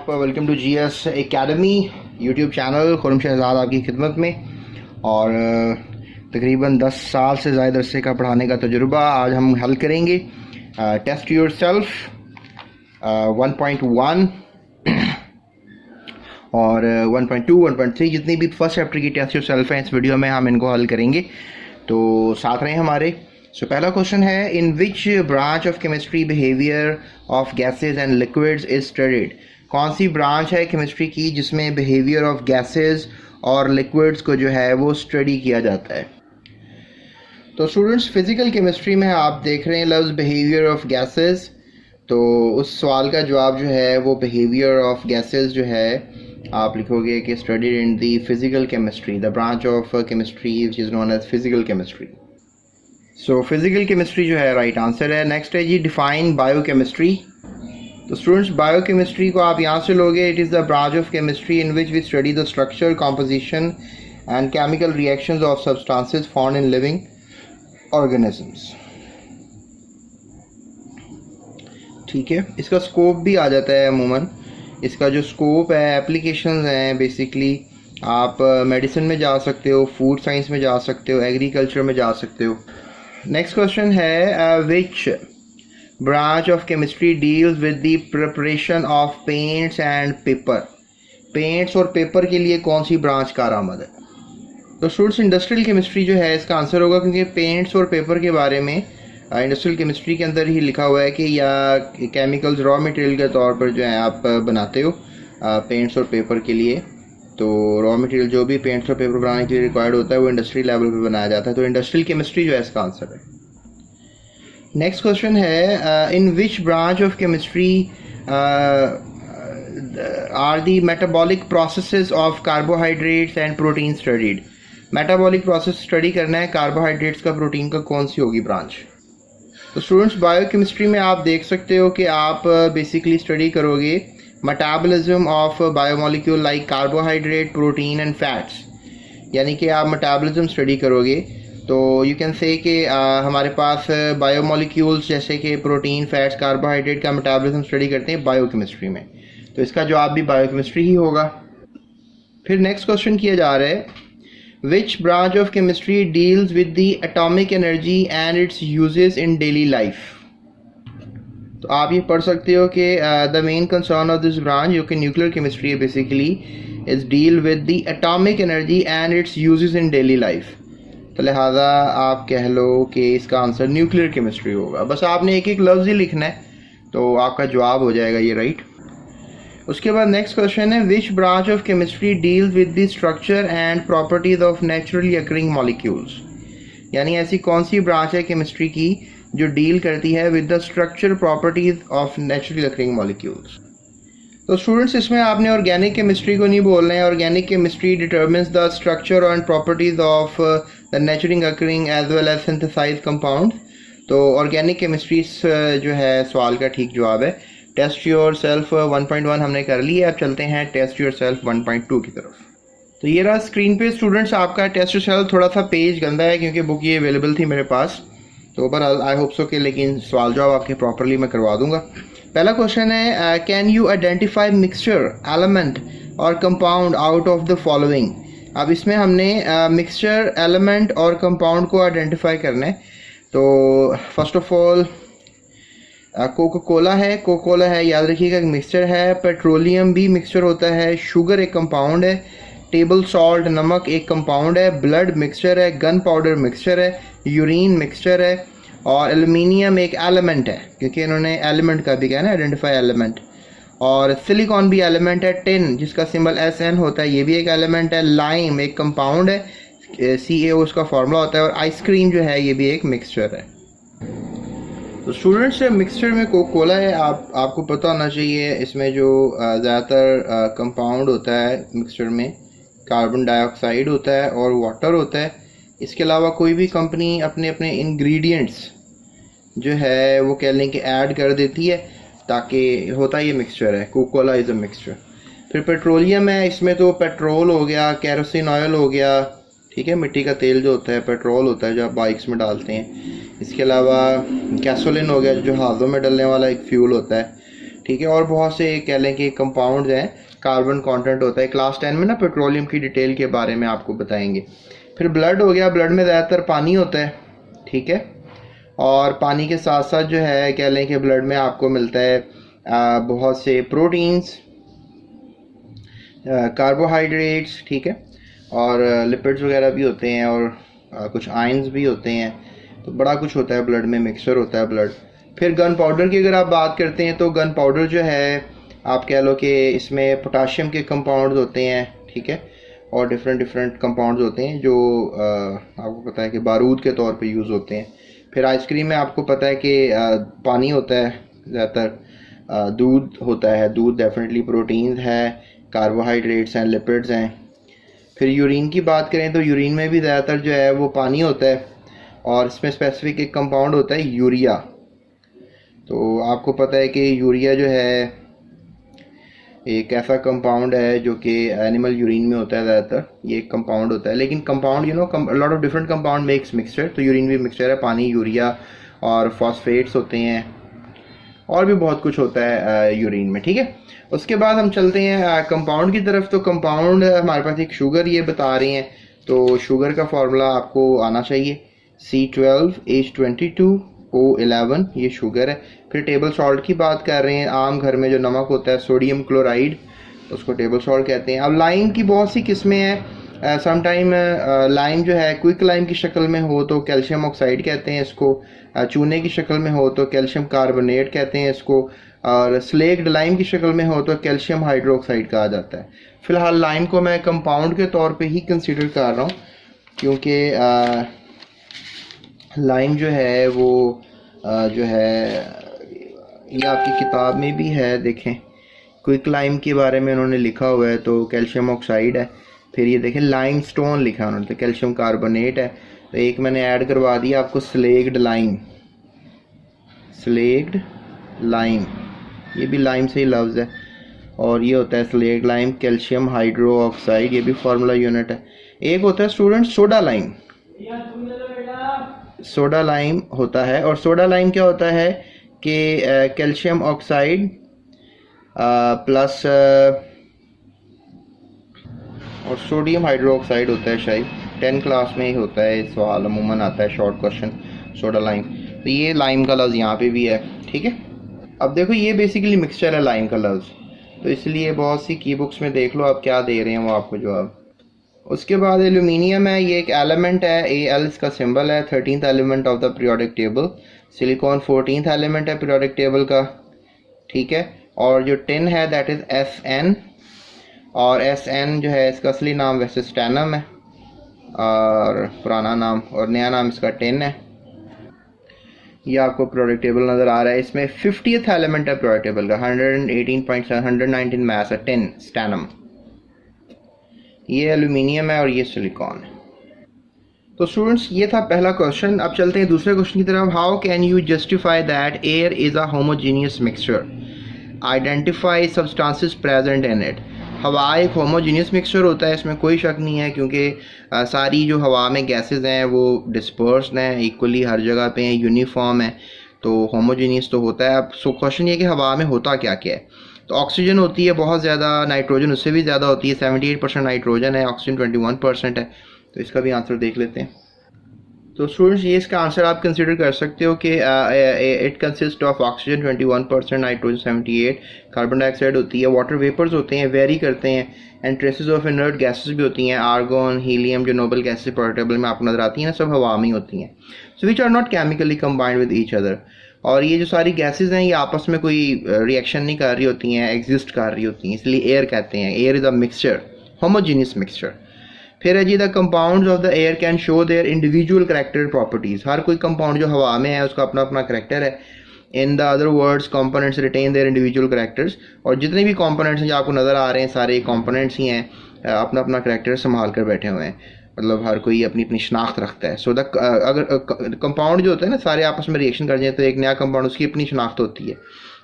आप welcome to GS academy YouTube channel. Khurram Shahzad आपकी खिदमत में और तकरीबन 10 साल से ज़्यादा अरसे का पढ़ाने का तजुर्बा। आज हम हल करेंगे टेस्ट योर सेल्फ 1.1 और 1.2 1.3 जितनी भी फर्स्ट चैप्टर की टेस्ट योर सेल्फ है इस वीडियो में हम इनको हल करेंगे, तो साथ रहें हमारे। सो पहला क्वेश्चन है, in which branch of chemistry behaviour of gases and liquids is studied. कौन सी ब्रांच है केमिस्ट्री की जिसमें बिहेवियर ऑफ गैसेज और लिक्विड्स को जो है वो स्टडी किया जाता है। तो स्टूडेंट्स फिजिकल केमिस्ट्री में आप देख रहे हैं लफ्ज़ बिहेवियर ऑफ गैसेज, तो उस सवाल का जवाब जो है वो बिहेवियर ऑफ गैसेज जो है आप लिखोगे कि studied in the physical chemistry, the branch of chemistry which is known as physical chemistry. So physical chemistry जो है राइट आंसर है। नेक्स्ट है जी डिफाइन बायोकेमिस्ट्री। तो स्टूडेंट्स बायोकेमिस्ट्री को आप यहाँ से लोगे, it is the branch of chemistry in which we study the structure, composition and chemical reactions of substances found in living organisms. ठीक है, इसका स्कोप भी आ जाता है अमूमन। इसका जो स्कोप है, एप्लीकेशंस हैं, बेसिकली आप मेडिसिन में जा सकते हो, फूड साइंस में जा सकते हो, एग्रीकल्चर में जा सकते हो। नेक्स्ट क्वेश्चन है, विच branch of chemistry deals with the preparation of paints and paper. Paints और पेपर के लिए कौन सी ब्रांच कारआमद है? तो स्टूडेंट्स इंडस्ट्रियल केमिस्ट्री जो है इसका आंसर होगा, क्योंकि पेंट्स और पेपर के बारे में इंडस्ट्रियल केमिस्ट्री के अंदर ही लिखा हुआ है कि या केमिकल्स रॉ मटेरियल के तौर पर जो है आप बनाते हो पेंट्स और पेपर के लिए। तो रॉ मटेरियल जो भी पेंट्स और पेपर बनाने के लिए रिक्वायर्ड होता है वो इंडस्ट्री लेवल पे बनाया जाता है, तो इंडस्ट्रियल केमिस्ट्री जो है इसका आंसर है। नेक्स्ट क्वेश्चन है, in which branch of chemistry are the metabolic processes of carbohydrates and protein studied. Metabolic process study करना है कार्बोहाइड्रेट्स का, प्रोटीन का, कौन सी होगी ब्रांच? तो स्टूडेंट्स बायोकेमिस्ट्री में आप देख सकते हो कि आप बेसिकली स्टडी करोगे metabolism of biomolecule like carbohydrate, protein and fats, यानी कि आप मेटाबॉलिज्म स्टडी करोगे। तो यू कैन से कि हमारे पास बायोमोलिक्यूल्स जैसे कि प्रोटीन, फैट्स, कार्बोहाइड्रेट का मेटाबॉलिज्म स्टडी करते हैं बायोकेमिस्ट्री में, तो इसका जवाब भी बायोकेमिस्ट्री ही होगा। फिर नेक्स्ट क्वेश्चन किया जा रहा है, विच branch of chemistry deals with the atomic energy and it's uses in daily life. तो आप ये पढ़ सकते हो कि the main concern of this branch जो कि न्यूक्लियर केमिस्ट्री है basically is deal with the atomic energy and it's uses in daily life. तो लिहाजा आप कह लो कि इसका आंसर न्यूक्लियर केमिस्ट्री होगा। बस आपने एक एक लफ्ज़ ही लिखना है तो आपका जवाब हो जाएगा ये राइट। उसके बाद नेक्स्ट क्वेश्चन है, विच branch of chemistry deals with the structure and properties of naturally occurring molecules. यानी ऐसी कौन सी ब्रांच है केमिस्ट्री की जो डील करती है with the structure properties of naturally occurring molecules. तो स्टूडेंट्स इसमें आपने ऑर्गेनिक केमिस्ट्री को नहीं बोलना है। Organic chemistry determines the structure and properties of the naturally occurring as well as synthesised compound. तो ऑर्गेनिक केमिस्ट्री जो है सवाल का ठीक जवाब है। टेस्ट योर सेल्फ 1.1 हमने कर ली है, अब चलते हैं टेस्ट योर सेल्फ 1.2 की तरफ। तो ये रहा स्क्रीन पे स्टूडेंट्स आपका टेस्ट योर सेल्फ। थोड़ा सा पेज गंदा है क्योंकि बुक ये अवेलेबल थी मेरे पास, तो पर आई होप सो कि लेकिन सवाल जवाब आपके प्रॉपरली मैं करवा दूंगा। पहला क्वेश्चन है, can you identify mixture, element और compound out of the following. अब इसमें हमने मिक्सचर, एलिमेंट और कंपाउंड को आइडेंटिफाई करना है। तो first of all Coca Cola है, याद रखिएगा एक मिक्सचर है। पेट्रोलियम भी मिक्सचर होता है, शुगर एक कंपाउंड है, टेबल सॉल्ट नमक एक कंपाउंड है, ब्लड मिक्सचर है, गन पाउडर मिक्सचर है, यूरिन मिक्सचर है और एल्युमिनियम एक एलिमेंट है, क्योंकि इन्होंने एलिमेंट का भी कहा ना आइडेंटिफाई एलिमेंट। और सिलिकॉन भी एलिमेंट है, टिन जिसका सिंबल SN होता है ये भी एक एलिमेंट है, लाइम एक कंपाउंड है, CaO उसका फार्मूला होता है, और आइसक्रीम जो है ये भी एक मिक्सचर है। तो स्टूडेंट्स मिक्सचर में कोका कोला है, आपको पता होना चाहिए। इसमें जो ज़्यादातर कंपाउंड होता है मिक्सचर में कार्बन डाइऑक्साइड होता है और वाटर होता है। इसके अलावा कोई भी कंपनी अपने अपने इंग्रेडिएंट्स जो है वो कह लें कि ऐड कर देती है, ताकि होता ये मिक्सचर है। Coca Cola is a mixture. फिर पेट्रोलियम है, इसमें तो पेट्रोल हो गया, केरोसिन ऑयल हो गया, ठीक है, मिट्टी का तेल जो होता है, पेट्रोल होता है जो आप बाइक्स में डालते हैं। इसके अलावा गैसोलिन हो गया जो जहाज़ों में डलने वाला एक फ्यूल होता है। ठीक है। और बहुत से कह लें कि कंपाउंड्स हैं, कार्बन कंटेंट होता है। क्लास 10 में ना पेट्रोलियम की डिटेल के बारे में आपको बताएंगे। फिर ब्लड हो गया, ब्लड में ज़्यादातर पानी होता है, ठीक है। और पानी के साथ साथ जो है कह लें कि ब्लड में आपको मिलता है बहुत से प्रोटीन्स, कार्बोहाइड्रेट्स, ठीक है, और लिपिड्स वगैरह भी होते हैं, और कुछ आयंस भी होते हैं। तो बड़ा कुछ होता है ब्लड में, मिक्सचर होता है ब्लड। फिर गन पाउडर की अगर आप बात करते हैं तो गन पाउडर जो है आप कह लो कि इसमें पोटाशियम के कंपाउंड्स होते हैं, ठीक है, और डिफरेंट कंपाउंड्स होते हैं जो आपको पता है कि बारूद के तौर पे यूज़ होते हैं। फिर आइसक्रीम में आपको पता है कि पानी होता है ज़्यादातर, दूध होता है, दूध डेफिनेटली प्रोटीन्स है, कार्बोहाइड्रेट्स हैं, लिपिड्स हैं। फिर यूरिन की बात करें तो यूरिन में भी ज़्यादातर जो है वो पानी होता है, और इसमें स्पेसिफिक एक कंपाउंड होता है यूरिया। तो आपको पता है कि यूरिया जो है एक ऐसा कंपाउंड है जो कि एनिमल यूरिन में होता है ज़्यादातर, ये एक कंपाउंड होता है। लेकिन compound lot of different compound makes mixture, तो यूरिन भी मिक्सचर है, पानी, यूरिया और फॉस्फेट्स होते हैं, और भी बहुत कुछ होता है यूरिन में, ठीक है। उसके बाद हम चलते हैं कंपाउंड की तरफ। तो कंपाउंड हमारे पास एक शुगर ये बता रहे हैं, तो शुगर का फार्मूला आपको आना चाहिए, C12H22O11, ये शुगर है। फिर टेबल सॉल्ट की बात कर रहे हैं, आम घर में जो नमक होता है सोडियम क्लोराइड, उसको टेबल सॉल्ट कहते हैं। अब लाइम की बहुत सी किस्में हैं, समटाइम लाइम जो है क्विक लाइम की शक्ल में हो तो कैल्शियम ऑक्साइड कहते हैं इसको, चूने की शक्ल में हो तो कैल्शियम कार्बोनेट कहते हैं इसको, और स्लेक्ड लाइम की शक्ल में हो तो कैल्शियम हाइड्रोक्साइड कहा जाता है। फिलहाल लाइम को मैं कंपाउंड के तौर पे ही कंसीडर कर रहा हूँ, क्योंकि लाइम जो है वो जो है ये आपकी किताब में भी है, देखें क्विक लाइम के बारे में उन्होंने लिखा हुआ है, तो कैल्शियम ऑक्साइड है। फिर ये देखें लाइम स्टोन लिखा है उन्होंने, तो कैल्शियम कार्बोनेट है। तो एक मैंने ऐड करवा दिया आपको स्लेक्ड लाइम, स्लेक्ड लाइम, ये भी लाइम से ही लफ्ज़ है, और ये होता है slaked lime, calcium hydro oxide, ये भी फार्मूला यूनिट है। एक होता है student soda lime, soda lime होता है, और सोडा लाइम क्या होता है कि कैल्शियम ऑक्साइड प्लस और सोडियम हाइड्रोक्साइड होता है, शायद 10 क्लास में ही होता है सवाल, अमूमन आता है शॉर्ट क्वेश्चन, सोडा लाइम। तो ये लाइम का लफ्ज़ यहाँ पे भी है, ठीक है। अब देखो ये बेसिकली मिक्सचर है लाइम का लफ्ज़, तो इसलिए बहुत सी की बुक्स में देख लो आप क्या दे रहे हैं वो आपको जवाब। उसके बाद एल्यूमिनियम है, ये एक एलिमेंट है, Al इसका सिंबल है, 13th element of the periodic table. Silicon 14th element है पीरियोडिक टेबल का, ठीक है। और जो टिन है दैट इज़ Sn, और Sn जो है इसका असली नाम वैसे स्टैनम है, और पुराना नाम और नया नाम इसका टिन है। ये आपको पीरियोडिक टेबल नज़र आ रहा है, इसमें 50th एलिमेंट है पीरियोडिक टेबल का, 118.119 मास है, टिन स्टैनम। ये एल्यूमिनियम है और ये सिलिकॉन है। तो स्टूडेंट्स ये था पहला क्वेश्चन। अब चलते हैं दूसरे क्वेश्चन की तरफ। How can you justify that air is a homogeneous mixture, identify substances present in it. हवा एक होमोजीनियस मिक्सचर होता है, इसमें कोई शक नहीं है, क्योंकि सारी जो हवा में गैसेस हैं वो डिस्पर्स्ड हैं, इक्वली हर जगह पे हैं, यूनिफॉर्म है, तो होमोजीनियस तो होता है। अब सो क्वेश्चन ये कि हवा में होता क्या क्या है। तो ऑक्सीजन होती है बहुत ज़्यादा, नाइट्रोजन उससे भी ज़्यादा होती है, 78% नाइट्रोजन है, ऑक्सीजन 21% है। तो इसका भी आंसर देख लेते हैं। तो स्टूडेंट्स ये इसका आंसर आप कंसिडर कर सकते हो कि it consist of oxygen 21%, nitrogen 78, carbon dioxide होती है, वाटर वेपर्स होते हैं, वेरी करते हैं, and traces of inert gases भी होती हैं, आर्गन, हीलियम, जो नोबल गैसेस पीरियोडिक टेबल में आपको नजर आती हैं ना, सब हवा में होती हैं। So which are not chemically combined with each other. और ये जो सारी गैसेज हैं ये आपस में कोई रिएक्शन नहीं कर रही होती हैं, एग्जिस्ट कर रही होती हैं, इसलिए एयर कहते हैं। Air is a mixture, homogeneous mixture. फिर है जी the compounds of the air can show their individual character properties. हर कोई कंपाउंड जो हवा में है उसका अपना अपना करेक्टर है। In the other words components retain their individual characters. और जितने भी कंपोनेंट्स हैं जो आपको नज़र आ रहे हैं सारे कंपोनेंट्स ही हैं, अपना अपना करेक्टर संभाल कर बैठे हुए हैं, मतलब हर कोई अपनी अपनी शनाख्त रखता है। सो द अगर कंपाउंड जो होता है ना सारे आपस में रिएक्शन कर जाए तो एक नया कंपाउंड उसकी अपनी शनाख्त होती है।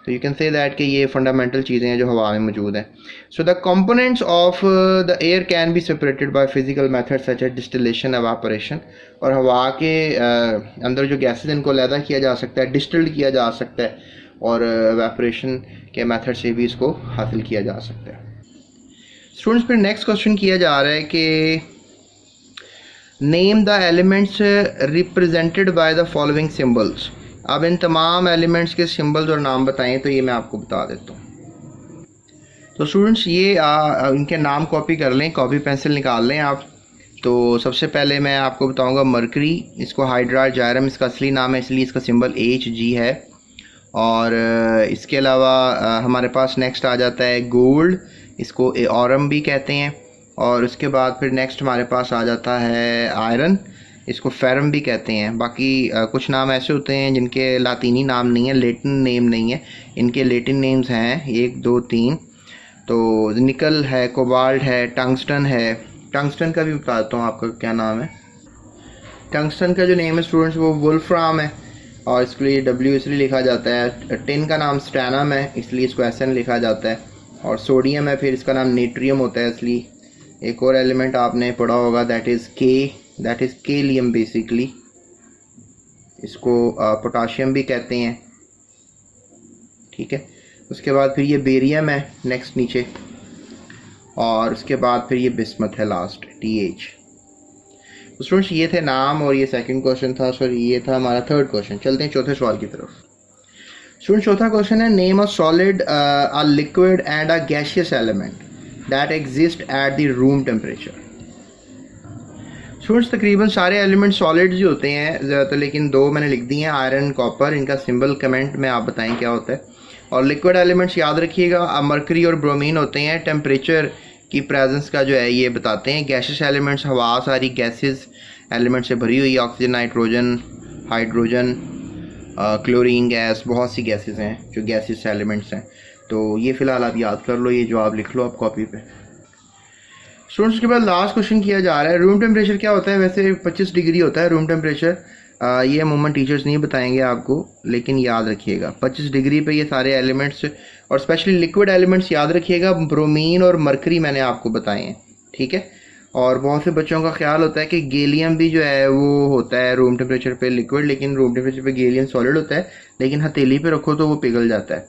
तो यू कैन से दैट कि ये फंडामेंटल चीज़ें हैं जो हवा में मौजूद हैं। So the components of the air can be separated by physical methods such as distillation, evaporation. और हवा के अंदर जो गैसेज इनको अलहदा किया जा सकता है, डिस्टिल्ड किया जा सकता है, और एवेपोरेशन के मेथड से भी इसको हासिल किया जा सकता है। स्टूडेंट्स, फिर नेक्स्ट क्वेश्चन किया जा रहा है कि name the elements represented by the following symbols. अब इन तमाम एलिमेंट्स के सिंबल्स और नाम बताएं, तो ये मैं आपको बता देता हूँ। तो स्टूडेंट्स, ये इनके नाम कॉपी कर लें, कॉपी पेंसिल निकाल लें आप। तो सबसे पहले मैं आपको बताऊंगा मरकरी, इसको हाइड्रा जायरम इसका असली नाम है, इसलिए इसका सिंबल Hg है। और इसके अलावा हमारे पास नेक्स्ट आ जाता है गोल्ड, इसको ऑरम भी कहते हैं। और उसके बाद फिर नेक्स्ट हमारे पास आ जाता है आयरन, इसको फेरम भी कहते हैं। बाकी कुछ नाम ऐसे होते हैं जिनके लातीनी नाम नहीं है, लेटिन नेम नहीं है, इनके लेटिन नेम्स हैं 1 2 3। तो निकल है, कोबाल्ट है, टंगस्टन है। टंगस्टन का भी बताता हूँ आपका क्या नाम है। टंगस्टन का जो नेम है स्टूडेंट्स वो वुल्फ्राम है, और इसके लिए W इसलिए लिखा जाता है। टिन का नाम स्टैनम है, इसलिए इसको SN लिखा जाता है। और सोडियम है, फिर इसका नाम नेट्रियम होता है, इसलिए। एक और एलिमेंट आपने पढ़ा होगा, दैट इज़ केलियम बेसिकली, इसको पोटाशियम भी कहते हैं, ठीक है। उसके बाद फिर ये बेरियम है नेक्स्ट नीचे, और उसके बाद फिर ये बिस्मथ है लास्ट, TH। तो स्टूडेंट्स, ये थे नाम, और ये सेकंड क्वेश्चन था, सॉरी ये था हमारा थर्ड क्वेश्चन। चलते हैं चौथे सवाल की तरफ। स्टूडेंट, चौथा क्वेश्चन है name a solid, a liquid and a gaseous element that exist at the room temperature. Students, तकरीबन सारे एलिमेंट सॉलिड्स ही होते हैं ज़्यादातर, लेकिन दो मैंने लिख दिए हैं, आयरन, कॉपर। इनका सिंबल कमेंट में आप बताएं क्या होता है। और लिक्विड एलिमेंट्स याद रखिएगा, मरकरी और ब्रोमीन होते हैं। टेम्परेचर की प्रेजेंस का जो है ये बताते हैं। गैसेस एलिमेंट्स, हवा सारी गैसेस एलिमेंट से भरी हुई है, oxygen, nitrogen, hydrogen, chlorine gas, बहुत सी गैसेस हैं जो गैसेस एलिमेंट्स हैं। तो ये फ़िलहाल आप याद कर लो, ये जवाब लिख लो आप कॉपी पे। स्टूडेंट्स, के बाद लास्ट क्वेश्चन किया जा रहा है, रूम टेम्परेचर क्या होता है। वैसे 25 डिग्री होता है रूम टेम्परेचर, ये अमूमन टीचर्स नहीं बताएंगे आपको, लेकिन याद रखिएगा 25 डिग्री पे ये सारे एलिमेंट्स, और स्पेशली लिक्विड एलिमेंट्स याद रखिएगा। ब्रोमीन और मरकरी मैंने आपको बताए हैं, ठीक है। और बहुत से बच्चों का ख्याल होता है कि गैलियम भी जो है वो होता है रूम टेम्परेचर पे लिक्विड, लेकिन रूम टेम्परेचर पे गैलियम सॉलिड होता है, लेकिन हथेली पे रखो तो वो पिघल जाता है।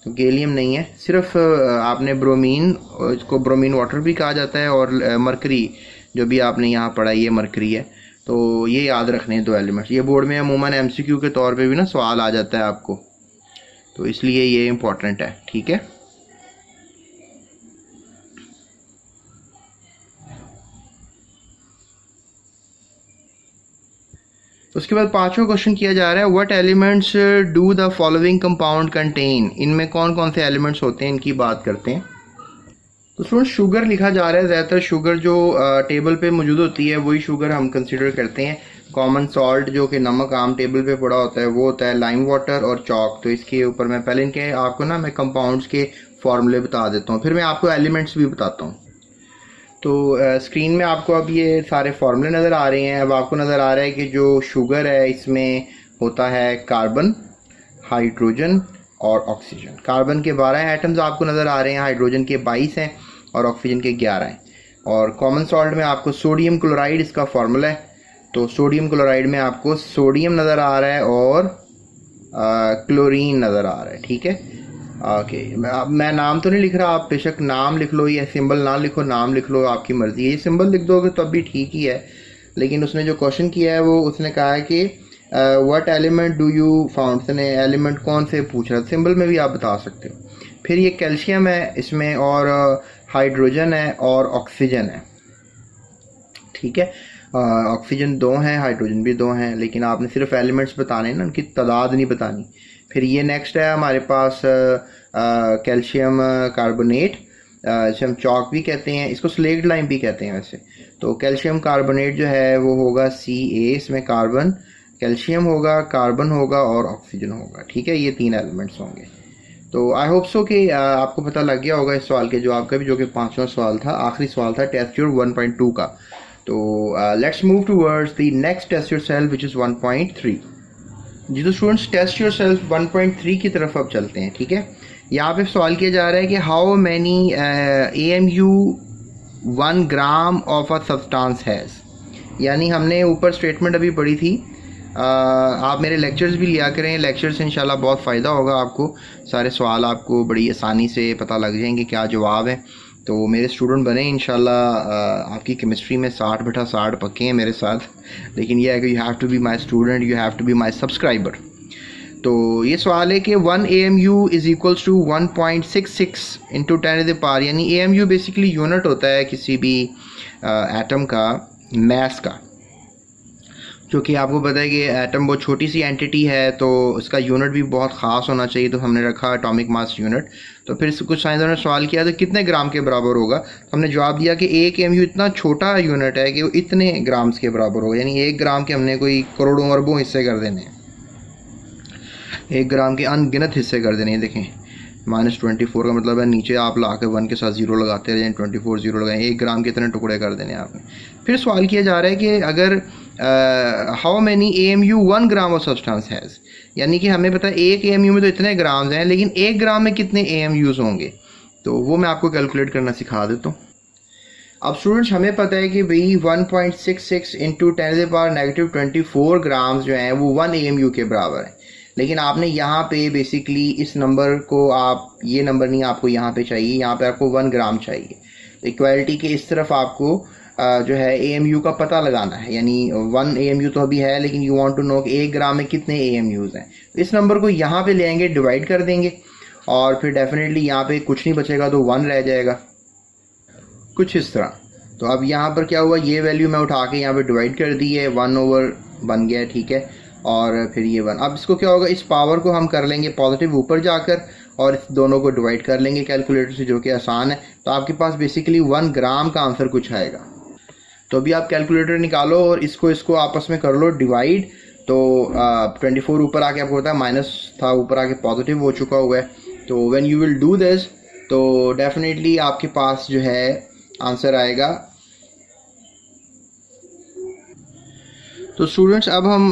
तो गैलियम नहीं है, सिर्फ आपने ब्रोमीन, इसको ब्रोमीन वाटर भी कहा जाता है, और मरकरी जो भी आपने यहाँ पढ़ा ये मरकरी है। तो ये याद रखने हैं दो एलिमेंट्स। ये बोर्ड में अमूमन MCQ के तौर पे भी ना सवाल आ जाता है आपको, तो इसलिए ये इम्पोर्टेंट है, ठीक है। उसके बाद पांचवा क्वेश्चन किया जा रहा है, what elements do the following compound contain. इनमें कौन कौन से एलिमेंट्स होते हैं, इनकी बात करते हैं। तो स्टूडेंट, शुगर लिखा जा रहा है। ज़्यादातर शुगर जो टेबल पे मौजूद होती है वही शुगर हम कंसिडर करते हैं। कॉमन सॉल्ट जो कि नमक आम टेबल पे पड़ा होता है वो होता है लाइम वाटर और चॉक। तो इसके ऊपर मैं पहले इनके आपको ना मैं कंपाउंड्स के फॉर्मूले बता देता हूँ, फिर मैं आपको एलिमेंट्स भी बताता हूँ। तो स्क्रीन में आपको अब ये सारे फार्मूले नज़र आ रहे हैं। अब आपको नज़र आ रहा है कि जो शुगर है इसमें होता है कार्बन, हाइड्रोजन और ऑक्सीजन। कार्बन के 12 एटम्स आपको नज़र आ रहे हैं, हाइड्रोजन के 22 हैं और ऑक्सीजन के 11 हैं। और कॉमन सॉल्ट में आपको सोडियम क्लोराइड इसका फार्मूला है। तो सोडियम क्लोराइड में आपको सोडियम नज़र आ रहा है और क्लोरीन नज़र आ रहा है, ठीक है। ओके, मैं नाम तो नहीं लिख रहा, आप बेशक नाम लिख लो, या सिंबल ना लिखो, नाम लिख लो, आपकी मर्ज़ी है। ये सिंबल लिख दोगे तो अभी ठीक ही है, लेकिन उसने जो क्वेश्चन किया है वो उसने कहा है कि what element do you found, उसने एलिमेंट कौन से पूछ रहा है, सिंबल में भी आप बता सकते हो। फिर ये कैल्शियम है इसमें, और हाइड्रोजन है और ऑक्सीजन है, ठीक है। ऑक्सीजन 2 हैं, हाइड्रोजन भी 2 हैं, लेकिन आपने सिर्फ एलिमेंट्स बताने ना, उनकी तादाद नहीं बतानी। फिर ये नेक्स्ट है हमारे पास कैल्शियम कार्बोनेट, इसे हम चॉक भी कहते हैं, इसको स्लेक्ड लाइम भी कहते हैं वैसे। तो कैल्शियम कार्बोनेट जो है वो होगा Ca, इसमें कार्बन, कैल्शियम होगा, कार्बन होगा और ऑक्सीजन होगा, ठीक है। ये 3 एलिमेंट्स होंगे। तो आई होप सो कि आपको पता लग गया होगा इस सवाल के जवाब का भी, जो कि 5वां सवाल था, आखिरी सवाल था टेस्ट योर 1.2 का। तो let's move towards the next test yourself which is 1.3। जी तो स्टूडेंट्स, टेस्ट योरसेल्फ 1.3 की तरफ अब चलते हैं, ठीक है। यहाँ पे सवाल किया जा रहा है कि how many AMU 1 gram of a substance has. यानी हमने ऊपर स्टेटमेंट अभी पढ़ी थी आप मेरे लेक्चर्स भी लिया करें, लेक्चर से इंशाल्लाह बहुत फ़ायदा होगा आपको, सारे सवाल आपको बड़ी आसानी से पता लग जाएंगे क्या जवाब है। तो मेरे स्टूडेंट बने इंशाल्लाह। आपकी केमिस्ट्री में 60/60 पक्के हैं मेरे साथ, लेकिन यह है कि you have to be my student, you have to be my subscriber. तो ये सवाल है कि 1 AMU is equals to 1.66 into 10⁻, यानी AMU बेसिकली यूनिट होता है किसी भी एटम का मास का, जो कि आपको पता है कि एटम बहुत छोटी सी एंटिटी है तो उसका यूनिट भी बहुत ख़ास होना चाहिए, तो हमने रखा एटॉमिक मास यूनिट। तो फिर कुछ साइंसदानों ने सवाल किया तो कितने ग्राम के बराबर होगा, तो हमने जवाब दिया कि 1 AMU इतना छोटा यूनिट है कि वो इतने ग्राम्स के बराबर होगा, यानी 1 ग्राम के हमने कोई करोड़ों अरबों हिस्से कर देने हैं, 1 ग्राम के अनगिनत हिस्से कर देने हैं। देखें -24 का मतलब है नीचे आप ला के 1 के साथ 0 लगाते रहे, 24 0 लगाए, 1 ग्राम के इतने टुकड़े कर देने आपने। फिर सवाल किया जा रहा है कि अगर how many AMU 1 gram of substance has, यानी कि हमें पता है 1 AMU में तो इतने ग्राम्स हैं, लेकिन 1 ग्राम में कितने AMUs होंगे, तो वो मैं आपको कैलकुलेट करना सिखा देता हूँ। अब स्टूडेंट्स हमें पता है कि भाई 1.66 इंटू 10⁻⁻24 ग्राम्स जो हैं वो 1 AMU के बराबर है, लेकिन आपने यहाँ पे बेसिकली इस नंबर को, आप ये नंबर नहीं आपको यहाँ पे चाहिए, यहाँ पे आपको 1 ग्राम चाहिए। इक्वालिटी के इस तरफ आपको जो है AMU का पता लगाना है, यानी 1 AMU तो अभी है, लेकिन यू वांट टू नो कि 1 ग्राम में कितने AMUs हैं। इस नंबर को यहाँ पे ले आएंगे, डिवाइड कर देंगे, और फिर डेफिनेटली यहाँ पे कुछ नहीं बचेगा तो 1 रह जाएगा, कुछ इस तरह। तो अब यहाँ पर क्या हुआ, ये वैल्यू मैं उठा के यहाँ पे डिवाइड कर दी है, 1/, बन गया, ठीक है। और फिर ये 1, अब इसको क्या होगा, इस पावर को हम कर लेंगे पॉजिटिव ऊपर जाकर और इस दोनों को डिवाइड कर लेंगे कैलकुलेटर से, जो कि आसान है। तो आपके पास बेसिकली 1 ग्राम का आंसर कुछ आएगा। तो अभी आप कैलकुलेटर निकालो और इसको आपस में कर लो डिवाइड। तो 24 ऊपर आके आपको पता है माइनस था, ऊपर आके पॉजिटिव हो चुका हुआ है। तो when you will do this तो डेफिनेटली आपके पास जो है आंसर आएगा। तो स्टूडेंट्स अब हम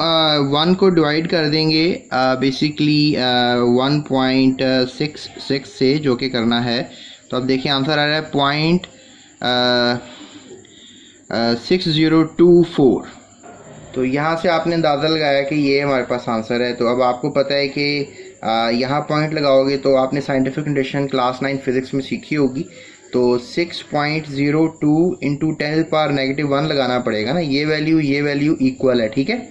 1 को डिवाइड कर देंगे बेसिकली 1.66 से, जो कि करना है। तो अब देखिए आंसर आ रहा है 0.6024। तो यहाँ से आपने अंदाज़ा लगाया कि ये हमारे पास आंसर है। तो अब आपको पता है कि यहाँ पॉइंट लगाओगे तो आपने साइंटिफिक कंडीशन क्लास 9 फिज़िक्स में सीखी होगी। तो 6.02 इंटू 10⁻⁻1 लगाना पड़ेगा ना, ये वैल्यू इक्वल है, ठीक है।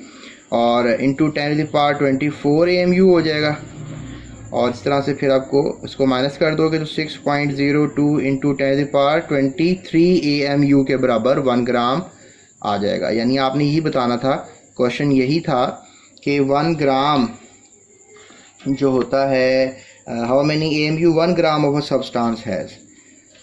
और इंटू 10⁻24 AMU हो जाएगा, और इस तरह से फिर आपको इसको माइनस कर दोगे तो 6.02 इंटू 10⁻23 AMU के बराबर 1 ग्राम आ जाएगा। यानी आपने यही बताना था, क्वेश्चन यही था कि 1 ग्राम जो होता है, how many AMU 1 gram of a substance has.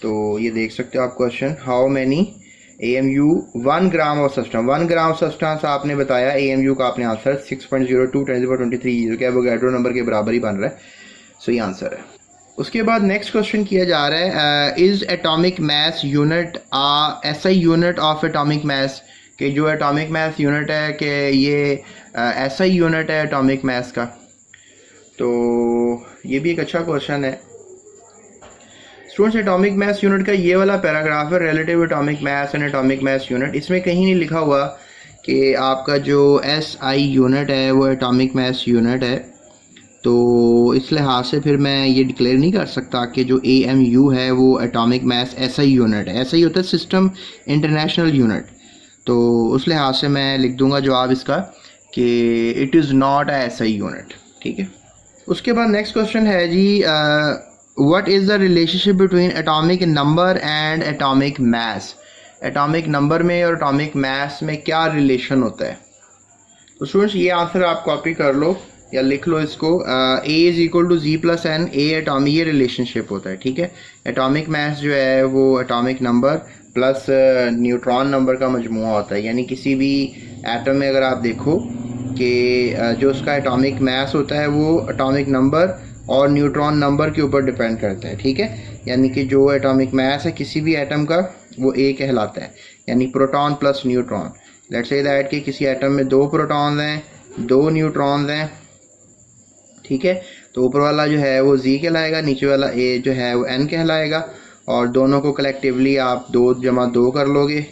तो ये देख सकते हो आप question, how many AMU 1 gram of substance, 1 gram substance आपने बताया, AMU का आपने आंसर 6.02 10⁻23 जो कि एवोगाड्रो नंबर के बराबर ही बन रहा है। सो ये आंसर है। उसके बाद नेक्स्ट क्वेश्चन किया जा रहा है, is atomic mass unit SI unit of atomic mass, कि जो एटॉमिक मास यूनिट है कि ये SI यूनिट है एटॉमिक मास का। तो ये भी एक अच्छा क्वेश्चन है। स्टूडेंट्स एटॉमिक मास यूनिट का ये वाला पैराग्राफ है, relative atomic mass and atomic mass unit. इसमें कहीं नहीं लिखा हुआ कि आपका जो SI यूनिट है वो एटॉमिक मास यूनिट है। तो इस लिहाज से फिर मैं ये डिक्लेयर नहीं कर सकता कि जो AMU है वो एटॉमिक मास SI यूनिट है। SI होता है सिस्टम इंटरनेशनल यूनिट। तो उस लिहाज से मैं लिख दूंगा जवाब इसका कि it is not a SI unit, ठीक है। उसके बाद नेक्स्ट क्वेश्चन है जी, what is the relationship between atomic number and atomic mass. Atomic number में और एटॉमिक मास में क्या रिलेशन होता है। तो स्टूडेंट्स ये आंसर आप कॉपी कर लो या लिख लो इसको, A is equal to Z plus N, A atomic, ये रिलेशनशिप होता है, ठीक है। एटॉमिक मास जो है वो atomic number plus neutron number का मजमुआ होता है। यानी किसी भी एटम में अगर आप देखो कि जो उसका एटॉमिक मास होता है वो एटॉमिक नंबर और न्यूट्रॉन नंबर के ऊपर डिपेंड करता है, ठीक है। यानी कि जो एटॉमिक मास है किसी भी एटम का वो A कहलाता है, यानी proton plus neutron. Let's say that कि किसी एटम में 2 प्रोटॉन्स हैं 2 न्यूट्रॉन्स हैं, ठीक है। तो ऊपर वाला जो है वो Z कहलाएगा, नीचे वाला A जो है वो N कहलाएगा, और दोनों को कलेक्टिवली आप 2 जमा 2 कर लोगे,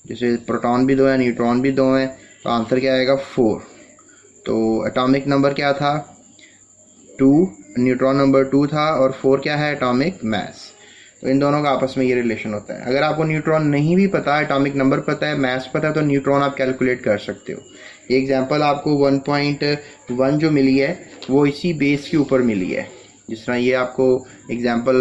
जैसे प्रोटॉन भी 2 हैं न्यूट्रॉन भी 2 हैं, तो आंसर क्या आएगा 4। तो एटॉमिक नंबर क्या था 2, न्यूट्रॉन नंबर 2 था, और 4 क्या है एटॉमिक मास। तो इन दोनों का आपस में ये रिलेशन होता है। अगर आपको न्यूट्रॉन नहीं भी पता, एटॉमिक नंबर पता है, मास पता है, तो न्यूट्रॉन आप कैलकुलेट कर सकते हो। ये एग्जांपल आपको 1.1 जो मिली है वो इसी बेस के ऊपर मिली है। जिस तरह ये आपको एग्जांपल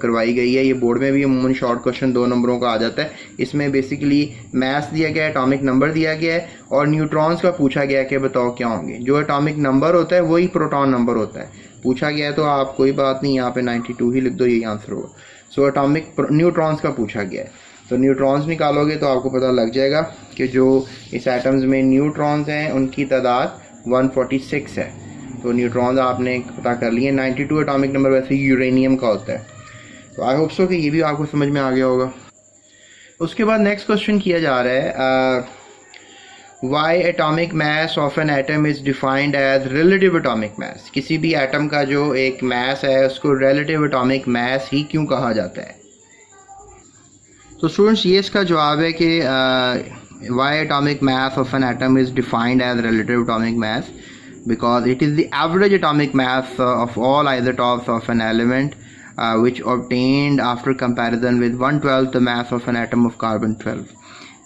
करवाई गई है, ये बोर्ड में भी अमूमन शॉर्ट क्वेश्चन 2 नंबरों का आ जाता है। इसमें बेसिकली मास दिया गया है, एटॉमिक नंबर दिया गया है, और न्यूट्रॉन्स का पूछा गया है कि बताओ क्या होंगे। जो एटॉमिक नंबर होता है वही प्रोटॉन नंबर होता है। पूछा गया है तो आप कोई बात नहीं, यहाँ पे 92 ही लिख दो, यही आंसर होगा। सो एटॉमिक न्यूट्रॉन्स का पूछा गया है, तो न्यूट्रॉन्स निकालोगे तो आपको पता लग जाएगा कि जो इस एटम्स में न्यूट्रॉन्स हैं उनकी तादाद 146 है। तो न्यूट्रॉन्स आपने पता कर लिए। 92 एटॉमिक नंबर वैसे यूरेनियम का होता है। तो आई होप सो कि ये भी आपको समझ में आ गया होगा। उसके बाद नेक्स्ट क्वेश्चन किया जा रहा है why atomic mass of an atom is defined as relative atomic mass. किसी भी एटम का जो एक मास है उसको रिलेटिव एटॉमिक मास ही क्यों कहा जाता है? तो स्टूडेंट्स ये इसका जवाब है कि why atomic mass of an atom is defined as relative atomic mass because it is the average atomic mass of all isotopes of an element which obtained after comparison with 1/12 the mass of an atom of carbon 12।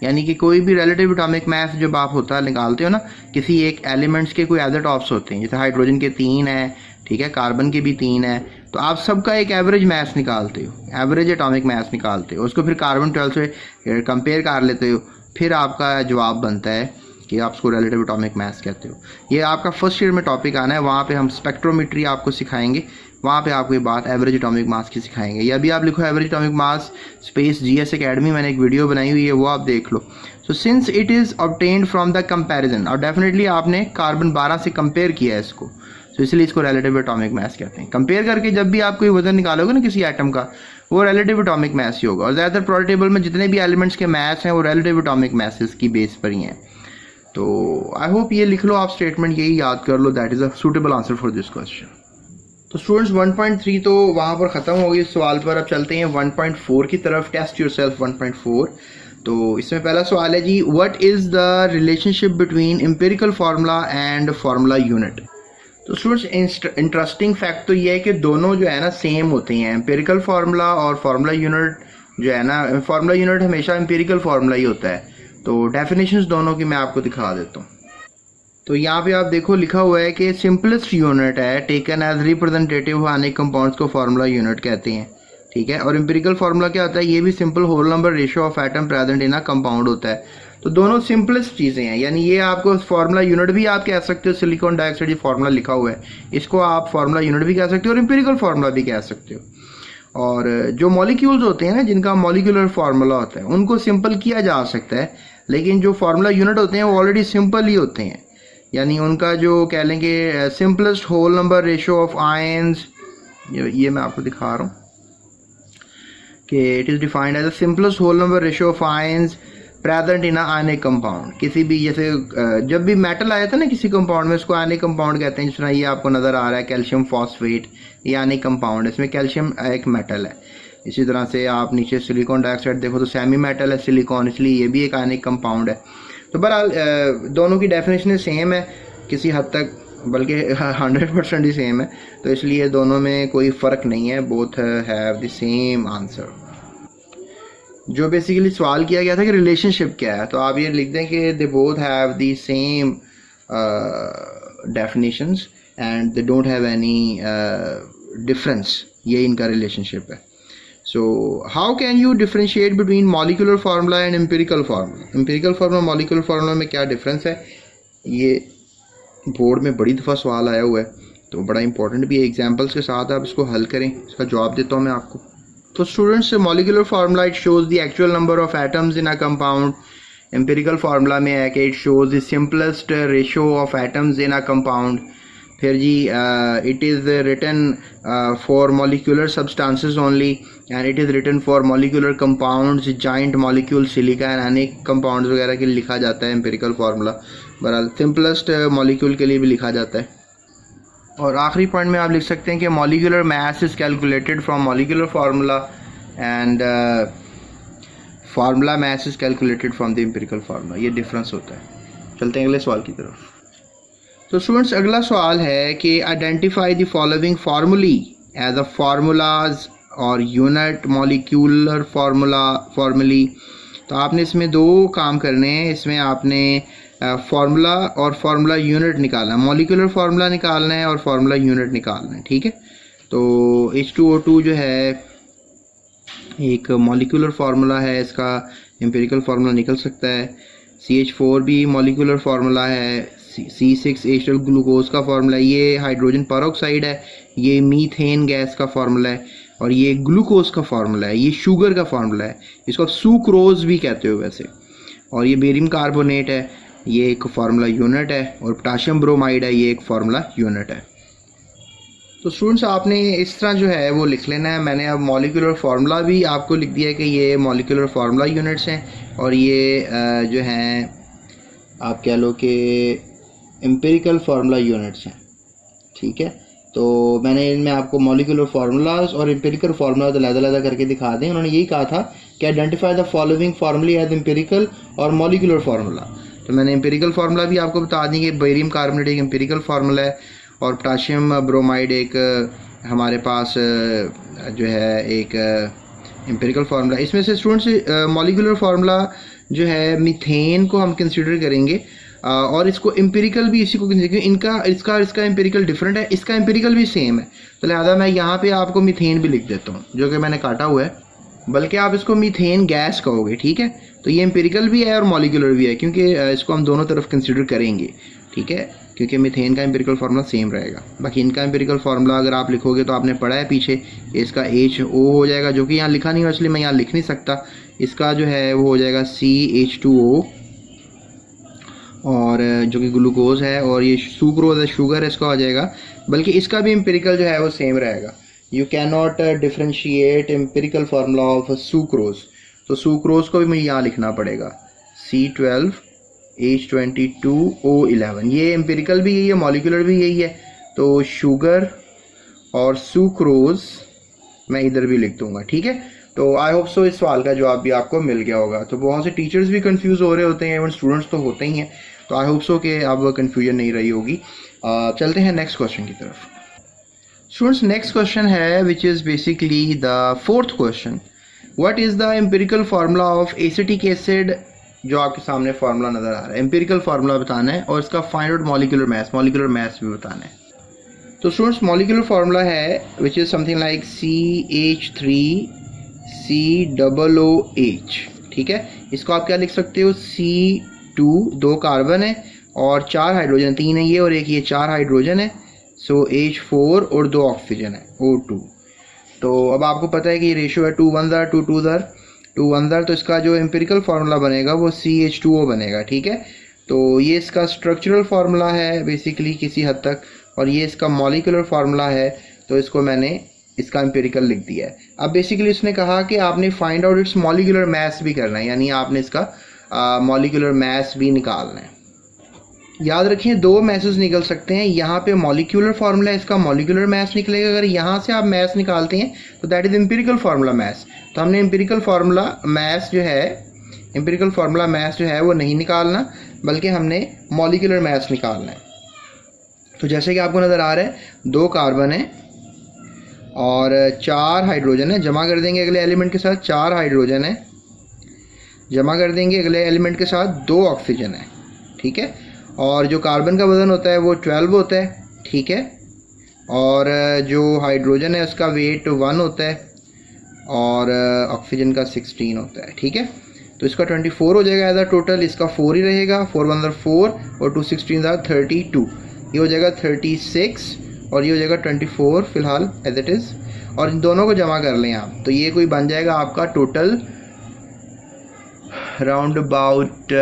यानी कि कोई भी relative atomic मास जब आप होता है निकालते हो ना, किसी एक एलिमेंट्स के कोई आइसोटॉप्स होते हैं, जैसे हाइड्रोजन के 3 है, ठीक है, कार्बन के भी 3 है, तो आप सबका एक एवरेज मास निकालते हो, एवरेज एटॉमिक मास निकालते हो, उसको फिर कार्बन 12 से कंपेयर कर लेते हो, फिर आपका जवाब बनता है कि आप उसको रिलेटिव एटॉमिक मास कहते हो। ये आपका फर्स्ट ईयर में टॉपिक आना है, वहाँ पे हम स्पेक्ट्रोमेट्री आपको सिखाएंगे, वहाँ पे आपको ये बात एवरेज एटॉमिक मास की सिखाएंगे। या भी आप लिखो average atomic mass space GS academy, मैंने एक वीडियो बनाई हुई है, वो आप देख लो। So since it is obtained from the comparison, और डेफिनेटली आपने कार्बन 12 से कंपेयर किया है इसको, तो इसलिए इसको रिलेटिव एटॉमिक मास कहते हैं। कंपेयर करके जब भी आप कोई वजन निकालोगे ना किसी एटम का, वो रिलेटिव एटॉमिक मास ही होगा। और ज़्यादातर प्रोडक्ट टेबल में जितने भी एलिमेंट्स के मास हैं वो रिलेटिव एटॉमिक मासेस की बेस पर ही हैं। तो आई होप ये लिख लो आप, स्टेटमेंट यही याद कर लो, that is a suitable answer for this question. तो स्टूडेंट्स 1.3 तो वहाँ पर ख़त्म हो गई इस सवाल पर। अब चलते हैं 1.4 की तरफ, टेस्ट योरसेल्फ 1.4। तो इसमें पहला सवाल है जी, what is the relationship between empirical formula and formula unit. तो स्टूडेंट्स इंटरेस्टिंग फैक्ट तो ये है कि दोनों जो है ना सेम होते हैं, एम्पिरिकल फार्मूला और फार्मूला यूनिट जो है ना, फार्मूला यूनिट हमेशा एम्पिरिकल फार्मूला ही होता है। तो डेफिनेशंस दोनों की मैं आपको दिखा देता हूँ। तो यहाँ पे आप देखो लिखा हुआ है कि सिंपलेस्ट यूनिट है टेकन एज रिप्रेजेंटेटिव अनेक कंपाउंड्स को फार्मूला यूनिट कहते हैं, ठीक है। और एम्पिरिकल फार्मूला क्या होता है, ये भी simple whole number ratio of atom present in a compound होता है। तो दोनों सिंपलेस्ट चीज़ें हैं, यानी ये आपको फार्मूला यूनिट भी आप कह सकते हो, सिलिकॉन डाइऑक्साइड ये फार्मूला लिखा हुआ है, इसको आप फार्मूला यूनिट भी कह सकते हो और एम्पिरिकल फार्मूला भी कह सकते हो। और जो मॉलिक्यूल्स होते हैं ना, जिनका मॉलिक्यूलर फार्मूला होता है, उनको सिंपल किया जा सकता है, लेकिन जो फार्मूला यूनिट होते हैं वो ऑलरेडी सिंपल ही होते हैं। यानी उनका जो कह लेंगे simplest whole number ratio of ions, ये मैं आपको दिखा रहा हूँ कि it is defined as the simplest whole number ratio of ions present in ionic compound. किसी भी जैसे जब भी मेटल आया था ना किसी कंपाउंड में, उसको आयनिक कंपाउंड कहते हैं। जिस तरह ये आपको नज़र आ रहा है कैल्शियम फॉस्फेट, ये आयनिक कंपाउंड है, इसमें कैल्शियम एक मेटल है। इसी तरह से आप नीचे सिलिकॉन डाइऑक्साइड देखो तो सेमी मेटल है सिलिकॉन, इसलिए ये भी एक आयनिक कंपाउंड है। तो बहरहाल दोनों की डेफिनेशन सेम है किसी हद तक, बल्कि 100% ही सेम है, तो इसलिए दोनों में कोई फ़र्क नहीं है, both have the same answer. जो बेसिकली सवाल किया गया था कि रिलेशनशिप क्या है, तो आप ये लिख दें कि they both have the same definitions and they don't have any difference, ये इनका रिलेशनशिप है। So how can you differentiate between molecular formula and empirical formula? Empirical formula molecular formula में क्या डिफरेंस है, ये बोर्ड में बड़ी दफ़ा सवाल आया हुआ है, तो बड़ा इंपॉर्टेंट भी है। एग्जांपल्स के साथ आप इसको हल करें, इसका जवाब देता हूँ मैं आपको। तो students molecular formula it shows the actual number of atoms in a compound। empirical formula में है कि it shows the simplest ratio of atoms in a compound। फिर जी it is written for molecular substances only and it is written for molecular compounds, giant molecule, silica and अनेक compounds वगैरह के लिए लिखा जाता है एम्पिरिकल फार्मूला। बहरहाल सिंपलेस्ट मॉलिक्यूल के लिए भी लिखा जाता है। और आखिरी पॉइंट में आप लिख सकते हैं कि molecular mass is calculated from molecular formula and formula mass is calculated from the empirical formula. ये डिफरेंस होता है। चलते हैं अगले सवाल की तरफ। तो स्टूडेंट्स अगला सवाल है कि identify the following formulae as a formulas और यूनिट मॉलिक्यूलर फार्मूली। तो आपने इसमें दो काम करने हैं। इसमें आपने फार्मूला और फार्मूला यूनिट निकालना है, मॉलिक्यूलर फार्मूला निकालना है और फार्मूला यूनिट निकालना है, ठीक है। तो H2O2 जो है एक मॉलिक्यूलर फार्मूला है, इसका एम्पिरिकल फार्मूला निकल सकता है। CH4 भी मॉलिक्यूलर फार्मूला है, C6H12 ग्लूकोज का फार्मूला है, ये हाइड्रोजन पेरोक्साइड है, ये मीथेन गैस का फार्मूला है, और ये ग्लूकोज का फार्मूला है, ये शुगर का फार्मूला है, इसको आप सुक्रोज भी कहते हो वैसे। और ये बेरियम कार्बोनेट है, ये एक फार्मूला यूनिट है, और पोटाशियम ब्रोमाइड है, ये एक फार्मूला यूनिट है। तो स्टूडेंट्स आपने इस तरह जो है वो लिख लेना है। मैंने अब मॉलिक्यूलर फार्मूला भी आपको लिख दिया है कि ये मॉलिक्यूलर फार्मूला यूनिट्स हैं, और ये जो हैं आप कह लो कि एम्पिरिकल फार्मूला यूनिट्स हैं, ठीक है। तो मैंने इनमें आपको मॉलिक्यूलर फार्मूलाज और एम्पिरिकल फार्मूलाज अलग-अलग करके दिखा दें। उन्होंने यही कहा था कि identify the following formulae as empirical और मॉलिक्यूलर फार्मूला। तो मैंने एम्पिरिकल फार्मूला भी आपको बता दी कि बेरियम कार्बोनेट एक एम्पिरिकल फार्मूला है, और पोटाशियम ब्रोमाइड एक हमारे पास जो है एक एम्पिरिकल फार्मूला। इसमें से स्टूडेंट्स मॉलिक्यूलर फार्मूला जो है मीथेन को हम कंसिडर करेंगे, और इसको एम्पिरिकल भी इसी को कंसिडर, इसका एम्पिरिकल डिफरेंट है, इसका एम्पिरिकल भी सेम है। तो लिहाजा मैं यहाँ पे आपको मीथेन भी लिख देता हूँ, जो कि मैंने काटा हुआ है, बल्कि आप इसको मीथेन गैस कहोगे, ठीक है। तो ये एम्पिरिकल भी है और मॉलिक्यूलर भी है, क्योंकि इसको हम दोनों तरफ कंसिडर करेंगे, ठीक है, क्योंकि मीथेन का एम्पिरिकल फार्मूला सेम रहेगा। बाकी इनका एम्पिरिकल फार्मूला अगर आप लिखोगे तो आपने पढ़ा है पीछे, इसका HO हो जाएगा, जो कि यहाँ लिखा नहीं है इसलिए मैं यहाँ लिख नहीं सकता। इसका जो है वो हो जाएगा CH2O, और जो कि ग्लूकोज है, और ये सुक्रोज है, शुगर इसका हो जाएगा। बल्कि इसका भी एम्पिरिकल जो है वो सेम रहेगा। You can not differentiate empirical formula of sucrose. तो सुक्रोज को भी मुझे यहाँ लिखना पड़ेगा, C12H22O11। ये एम्पिरिकल भी यही है, मॉलिक्यूलर भी यही है। तो शुगर और सुक्रोज मैं इधर भी लिख दूंगा, ठीक है। तो आई होप सो इस सवाल का जवाब भी आपको मिल गया होगा। तो बहुत से टीचर्स भी कंफ्यूज हो रहे होते हैं, इवन स्टूडेंट्स तो होते ही हैं। तो आई होप सो कि अब कंफ्यूजन नहीं रही होगी। चलते हैं नेक्स्ट क्वेश्चन की तरफ। स्टूडेंट्स नेक्स्ट क्वेश्चन है which is basically the fourth question, what is the empirical formula of acetic acid. जो आपके सामने फार्मूला नज़र आ रहा है, एम्पिरिकल फार्मूला बताना है, और इसका फाइंड आउट मॉलिक्यूलर मास भी बताना है। तो स्टूडेंट्स मॉलिक्यूलर फार्मूला है which is something like CH3COOH, ठीक है। इसको आप क्या लिख सकते हो, C2, 2 कार्बन है और 4 हाइड्रोजन, 3 है ये और एक ये, 4 हाइड्रोजन है। सो H4 और 2 ऑक्सीजन है, O2। तो अब आपको पता है कि ये रेशियो है 2 1 दर 2 2 दर 2 1 दर। तो इसका जो एम्पिरिकल फार्मूला बनेगा वो CH2O बनेगा, ठीक है। तो ये इसका स्ट्रक्चरल फार्मूला है बेसिकली किसी हद तक, और ये इसका मॉलिक्यूलर फार्मूला है। तो इसको मैंने इसका एम्पिरिकल लिख दिया है। अब बेसिकली उसने कहा कि आपने find out its molecular mass भी करना है, यानी आपने इसका मॉलिक्यूलर मास भी निकालना है। याद रखिए दो मैसेज निकल सकते हैं, यहाँ पे मॉलिक्यूलर फार्मूला इसका मॉलिक्यूलर मास निकलेगा, अगर यहाँ से आप मास निकालते हैं तो that is empirical formula mass. तो हमने एम्पिरिकल फार्मूला मास जो है वो नहीं निकालना, बल्कि हमने मॉलिक्यूलर मास निकालना है। तो जैसे कि आपको नज़र आ रहा है 2 कार्बन है और 4 हाइड्रोजन है, जमा कर देंगे अगले एलिमेंट के साथ, 4 हाइड्रोजन है, जमा कर देंगे अगले एलिमेंट के साथ 2 ऑक्सीजन है, ठीक है। और जो कार्बन का वज़न होता है वो 12 होता है, ठीक है। और जो हाइड्रोजन है उसका वेट 1 होता है, और ऑक्सीजन का 16 होता है, ठीक है। तो इसका 24 हो जाएगा एज अ टोटल, इसका 4 ही रहेगा, 4 1 4 और 2 16 32, ये हो जाएगा 36 और ये हो जाएगा 24 फिलहाल एज इट इज़। और इन दोनों को जमा कर लें आप, तो ये कोई बन जाएगा आपका टोटल राउंड अबाउट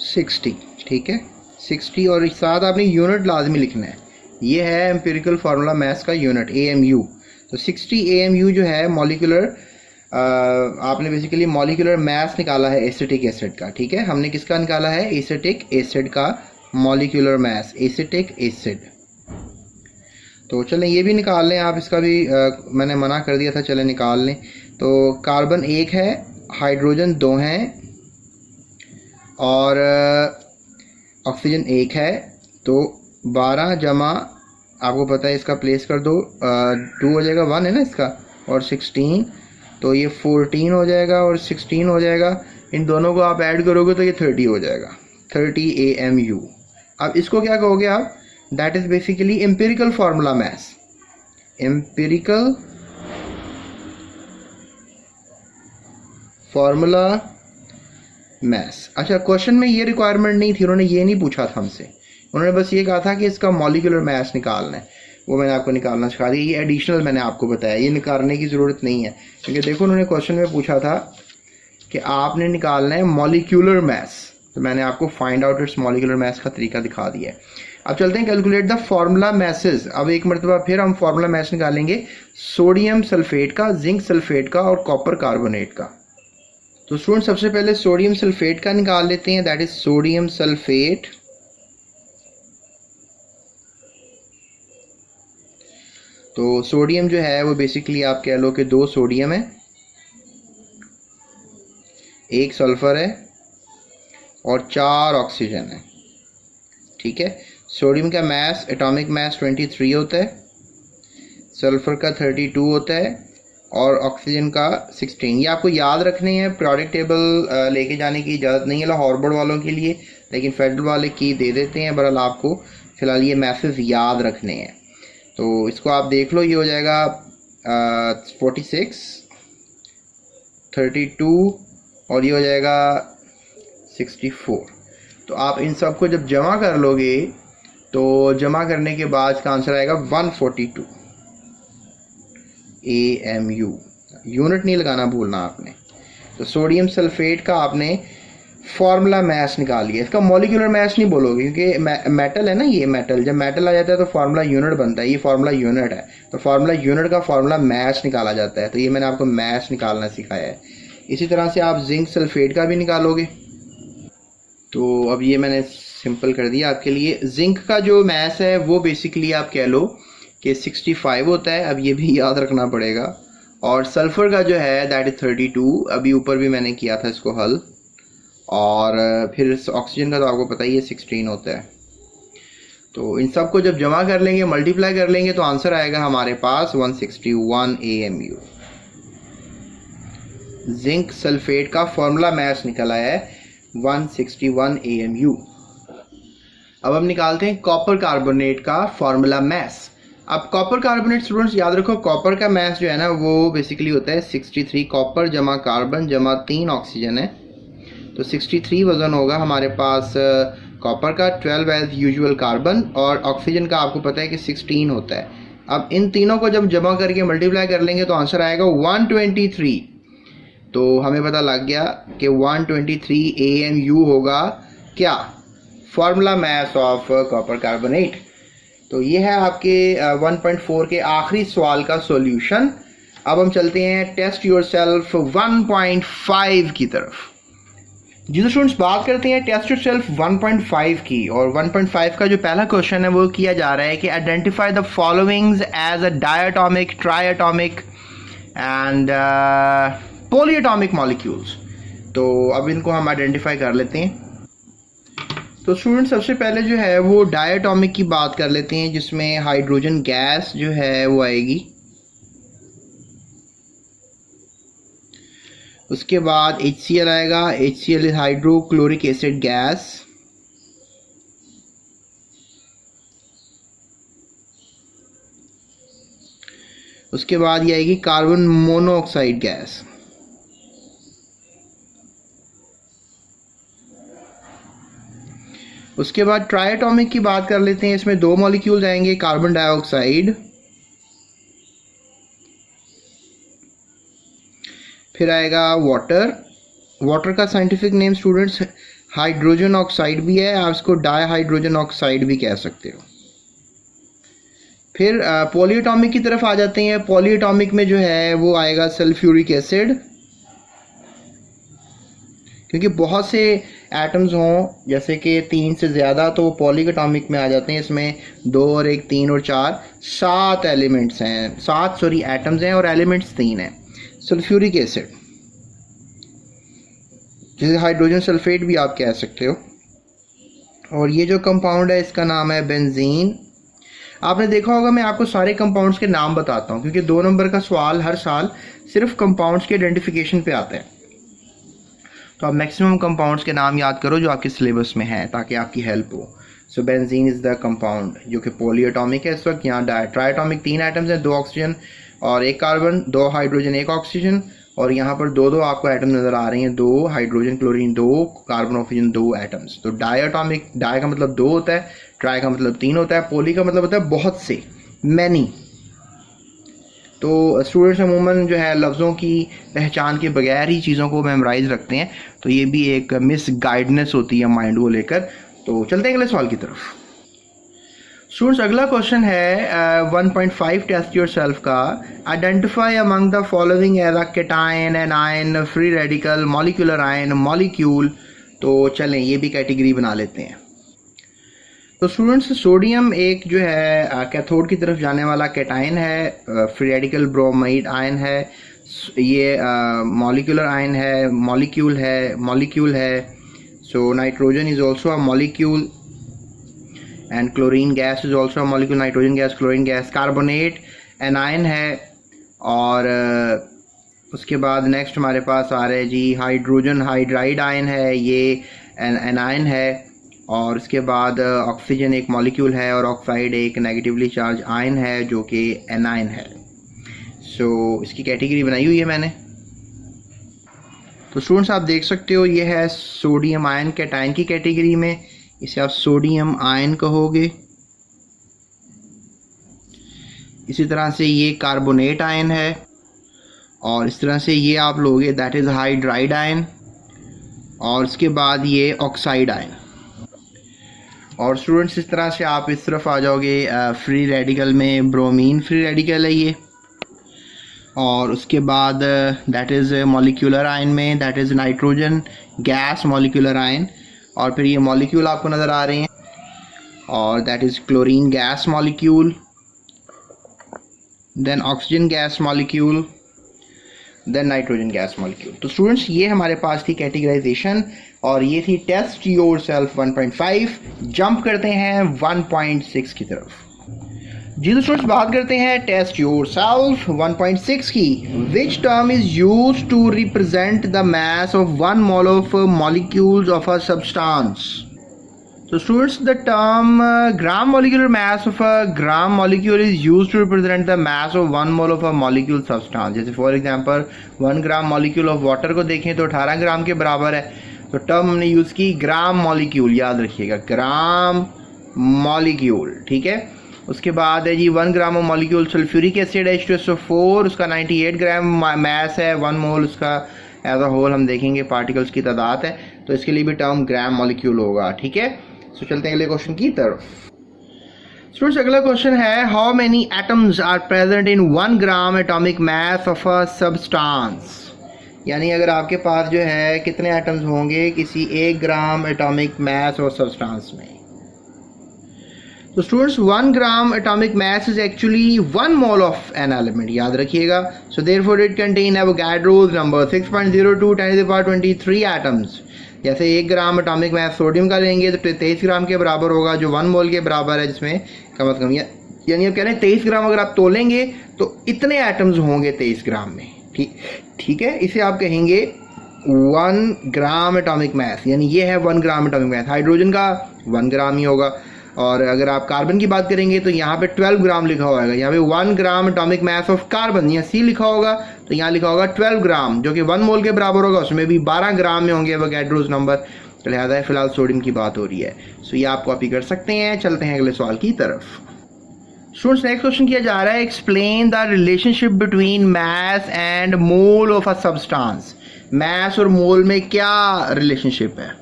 60, ठीक है 60। और साथ आपने यूनिट लाजमी लिखना है, ये है एम्पिरिकल फार्मूला मास का यूनिट AMU। तो 60 AMU जो है मॉलिक्यूलर, आपने बेसिकली मॉलिक्यूलर मास निकाला है एसिटिक एसिड का, ठीक है। हमने किसका निकाला है, एसिटिक एसिड का मॉलिक्यूलर मास, एसिटिक एसिड। तो चलें ये भी निकाल लें आप, इसका भी मैंने मना कर दिया था, चलें निकाल लें। तो कार्बन 1 है, हाइड्रोजन 2 हैं, और ऑक्सीजन 1 है, तो 12 जमा आपको पता है इसका प्लेस कर दो, 2 हो जाएगा, 1 है ना इसका, और 16, तो ये 14 हो जाएगा और 16 हो जाएगा। इन दोनों को आप ऐड करोगे तो ये 30 हो जाएगा, 30 AMU। अब इसको क्या कहोगे आप? That is basically empirical formula mass, empirical formula mass. अच्छा, क्वेश्चन में ये रिक्वायरमेंट नहीं थी, उन्होंने ये नहीं पूछा था हमसे, उन्होंने बस ये कहा था कि इसका मॉलिक्यूलर मैस निकालना है, वो मैंने आपको निकालना सिखा दिया। ये एडिशनल मैंने आपको बताया, ये निकालने की ज़रूरत नहीं है, क्योंकि देखो उन्होंने क्वेश्चन में पूछा था कि आपने निकालना है मॉलिक्यूलर मैस, तो मैंने आपको find out its molecular mass का तरीका दिखा दिया है। अब चलते हैं कैलकुलेट द फार्मूला मैसेस। अब एक मरतबा फिर हम फार्मूला मैस निकालेंगे सोडियम सल्फेट का, जिंक सल्फेट का और कॉपर कार्बोनेट का। तो स्टूडेंट सबसे पहले सोडियम सल्फेट का निकाल लेते हैं, दैट इज सोडियम सल्फेट। तो सोडियम जो है वो बेसिकली आप कह लो कि 2 सोडियम है, 1 सल्फर है और 4 ऑक्सीजन है। ठीक है, सोडियम का मैस, एटॉमिक मैस 23 होता है, सल्फर का 32 होता है और ऑक्सीजन का 16। ये आपको याद रखने हैं, पीरियोडिक टेबल लेके जाने की इजाज़त नहीं है लाहौर बोर्ड वालों के लिए, लेकिन फेडरल वाले की दे देते हैं। बहरहाल आपको फ़िलहाल ये मैसेज याद रखने हैं, तो इसको आप देख लो। ये हो जाएगा 46, 32 और ये हो जाएगा 64। तो आप इन सब को जब जमा कर लोगे तो जमा करने के बाद इसका आंसर आएगा 142 AMU। यूनिट नहीं लगाना भूलना आपने। तो सोडियम सल्फेट का आपने फार्मूला मैस निकाल लिया। इसका मॉलिक्यूलर मैस नहीं बोलोगे क्योंकि मेटल है ना, ये मेटल, जब मेटल आ जाता है तो फार्मूला यूनिट बनता है, ये फार्मूला यूनिट है, तो फार्मूला यूनिट का फार्मूला मैस निकाला जाता है। तो ये मैंने आपको मैस निकालना सिखाया है। इसी तरह से आप जिंक सल्फेट का भी निकालोगे। तो अब ये मैंने सिंपल कर दिया आपके लिए। जिंक का जो मैस है वो बेसिकली आप कह लो कि 65 होता है, अब ये भी याद रखना पड़ेगा। और सल्फर का जो है दैट इज 32, अभी ऊपर भी मैंने किया था इसको हल। और फिर ऑक्सीजन का तो आपको पता ही है 16 होता है। तो इन सब को जब जमा कर लेंगे, मल्टीप्लाई कर लेंगे, तो आंसर आएगा हमारे पास 161 AMU। जिंक सल्फेट का फॉर्मूला मैस निकल आया है 161 AMU। अब हम निकालते हैं कॉपर कार्बोनेट का फॉर्मूला मैस। अब कॉपर कार्बोनेट स्टूडेंट्स याद रखो, कॉपर का मैस जो है ना वो बेसिकली होता है 63 कॉपर जमा कार्बन जमा 3 ऑक्सीजन है, तो 63 वजन होगा हमारे पास कॉपर का, 12 एज यूजुअल कार्बन, और ऑक्सीजन का आपको पता है कि 16 होता है। अब इन तीनों को जब जमा करके मल्टीप्लाई कर लेंगे तो आंसर आएगा 123। तो हमें पता लग गया कि 123 AMU होगा क्या, formula mass of copper carbonate. तो ये है आपके 1.4 के आखिरी सवाल का सॉल्यूशन। अब हम चलते हैं टेस्ट योरसेल्फ 1.5 की तरफ। जी तो स्टूडेंट्स बात करते हैं टेस्ट योरसेल्फ 1.5 की, और 1.5 का जो पहला क्वेश्चन है वो किया जा रहा है कि identify the followings as a diatomic, triatomic and polyatomic molecules. तो अब इनको हम आइडेंटिफाई कर लेते हैं। तो स्टूडेंट सबसे पहले जो है वो डायटोमिक की बात कर लेते हैं, जिसमें हाइड्रोजन गैस जो है वो आएगी। उसके बाद HCl आएगा, HCl is hydrochloric acid gas. उसके बाद ये आएगी कार्बन मोनोऑक्साइड गैस। उसके बाद ट्राइएटोमिक की बात कर लेते हैं, इसमें 2 मॉलिक्यूल्स आएंगे, कार्बन डाइऑक्साइड, फिर आएगा वाटर। वाटर का scientific name students hydrogen oxide भी है, आप इसको डाइहाइड्रोजन ऑक्साइड भी कह सकते हो। फिर पॉलीएटोमिक की तरफ आ जाते हैं। पॉलीएटोमिक में जो है वो आएगा सल्फ्यूरिक एसिड, क्योंकि बहुत से एटम्स हों जैसे कि 3 से ज़्यादा तो पॉलीएटोमिक में आ जाते हैं। इसमें 2 और 1, 3 और 4, 7 एलिमेंट्स हैं, 7 एटम्स हैं और एलिमेंट्स 3 हैं। सल्फ्यूरिक एसिड, जिसे हाइड्रोजन सल्फेट भी आप कह सकते हो। और ये जो कंपाउंड है इसका नाम है बेंजीन। आपने देखा होगा मैं आपको सारे कंपाउंड्स के नाम बताता हूँ, क्योंकि 2 नंबर का सवाल हर साल सिर्फ कंपाउंड्स के आइडेंटिफिकेशन पे आता है। तो आप मैक्सिमम कंपाउंड्स के नाम याद करो जो आपके सिलेबस में है, ताकि आपकी हेल्प हो। सो बेंजीन इज़ द कंपाउंड जो कि पॉलीएटॉमिक है। इस वक्त यहाँ ट्राइएटॉमिक 3 एटम्स हैं, 2 ऑक्सीजन और 1 कार्बन, 2 हाइड्रोजन 1 ऑक्सीजन, और यहाँ पर 2 आपको एटम नज़र आ रहे हैं, 2 hydrogen chlorine 2 carbon oxygen 2 atoms. तो डायटॉमिक, डाई का मतलब 2 होता है, ट्राई का मतलब 3 होता है, पोली का मतलब होता है बहुत से, मैनी। तो स्टूडेंट्स अमूमन जो है लफ्ज़ों की पहचान के बगैर ही चीज़ों को मेमोराइज रखते हैं, तो ये भी एक मिस गाइडनेस होती है माइंड को लेकर। तो चलते हैं अगले सवाल की तरफ। स्टूडेंट्स अगला क्वेश्चन है 1.5 टेस्ट योरसेल्फ का। Identify among the following as a cation, anion, free radical, molecular ion, molecule. तो चलें ये भी कैटेगरी बना लेते हैं। तो स्टूडेंट्स सोडियम एक जो है कैथोड की तरफ जाने वाला कैटायन है, फ्री रेडिकल ब्रोमाइड आयन है, ये मॉलिक्यूलर आयन है, मॉलिक्यूल है। So nitrogen is also a molecule and chlorine gas is also a molecule, nitrogen gas, chlorine gas. Carbonate anion है, और उसके बाद नेक्स्ट हमारे पास आ रहा है जी हाइड्रोजन हाइड्राइड आयन है, ये एनायन है। और उसके बाद ऑक्सीजन एक मॉलिक्यूल है, और ऑक्साइड एक नेगेटिवली चार्ज आयन है जो कि एनायन है। सो इसकी कैटेगरी बनाई हुई है मैंने। तो स्टूडेंट्स आप देख सकते हो ये है सोडियम आयन कैटायन की कैटेगरी में, इसे आप सोडियम आयन कहोगे। इसी तरह से ये कार्बोनेट आयन है, और इस तरह से ये आप लोगे दैट इज़ हाइड्राइड आयन, और उसके बाद ये ऑक्साइड आयन। और स्टूडेंट्स इस तरह से आप इस तरफ आ जाओगे फ्री रेडिकल में, ब्रोमीन फ्री रेडिकल है ये। और उसके बाद दैट इज़ मॉलिक्यूलर आयन में that is nitrogen gas molecular ion, और फिर ये मॉलिक्यूल आपको नज़र आ रहे हैं, और that is chlorine gas molecule, then oxygen gas molecule, then nitrogen gas molecule. तो स्टूडेंट्स ये हमारे पास थी कैटेगराइजेशन, और ये थी टेस्ट योरसेल्फ 1.5। जंप करते हैं 1.6 की तरफ। जी तो स्टूडेंट्स बात करते हैं टेस्ट योरसेल्फ 1.6 की। Which term is used to represent the mass of 1 mole of molecules of a substance. So students, the term gram molecular mass of a gram molecule is used to represent the mass of 1 mole of a molecule substance. जैसे for example 1 gram molecule of water को देखें तो 18 ग्राम के बराबर है। तो term हमने use की ग्राम मॉलिक्यूल, याद रखिएगा ग्राम मॉलिक्यूल, ठीक है। उसके बाद है जी 1 gram of molecule sulphuric acid H2SO4, उसका 98 ग्राम मास है, 1 मोल उसका एज अ होल हम देखेंगे पार्टिकल्स की तादाद है, तो इसके लिए भी टर्म ग्राम मॉलिक्यूल होगा, ठीक है। सो चलते हैं अगले क्वेश्चन की तरफ। स्टूडेंट्स अगला क्वेश्चन है how many atoms are present in 1 gram atomic mass of a substance. यानी अगर आपके पास जो है कितने एटम्स होंगे किसी 1 ग्राम एटॉमिक मास और सब्सटेंस में। तो students 1 gram atomic mass is actually 1 mole of an element, याद रखिएगा। So therefore it contain Avogadro's number 6.02 × 10⁻23 atoms. जैसे 1 ग्राम एटॉमिक मास सोडियम का लेंगे तो 23 ग्राम के बराबर होगा, जो 1 मोल के बराबर है, जिसमें कम अज कम यानी आप कह रहे हैं 23 ग्राम अगर आप तोलेंगे तो इतने एटम्स होंगे 23 ग्राम में, ठीक है। इसे आप कहेंगे 1 ग्राम एटॉमिक मास, यानी ये है 1 ग्राम एटॉमिक मास। हाइड्रोजन का 1 ग्राम ही होगा, और अगर आप कार्बन की बात करेंगे तो यहाँ पे 12 ग्राम लिखा होगा। यहाँ पे 1 gram atomic mass of carbon, यहाँ सी लिखा होगा तो यहाँ लिखा होगा 12 ग्राम, जो कि 1 मोल के बराबर होगा, उसमें भी 12 ग्राम में होंगे एवोगाड्रोस नंबर। तो लिहाजा फिलहाल सोडियम की बात हो रही है, सो ये आप कॉपी कर सकते हैं। चलते हैं अगले सवाल की तरफ। स्टूडेंट्स नेक्स्ट क्वेश्चन किया जा रहा है explain the relationship between mass and mole of a substance. Mass और मोल में क्या रिलेशनशिप है।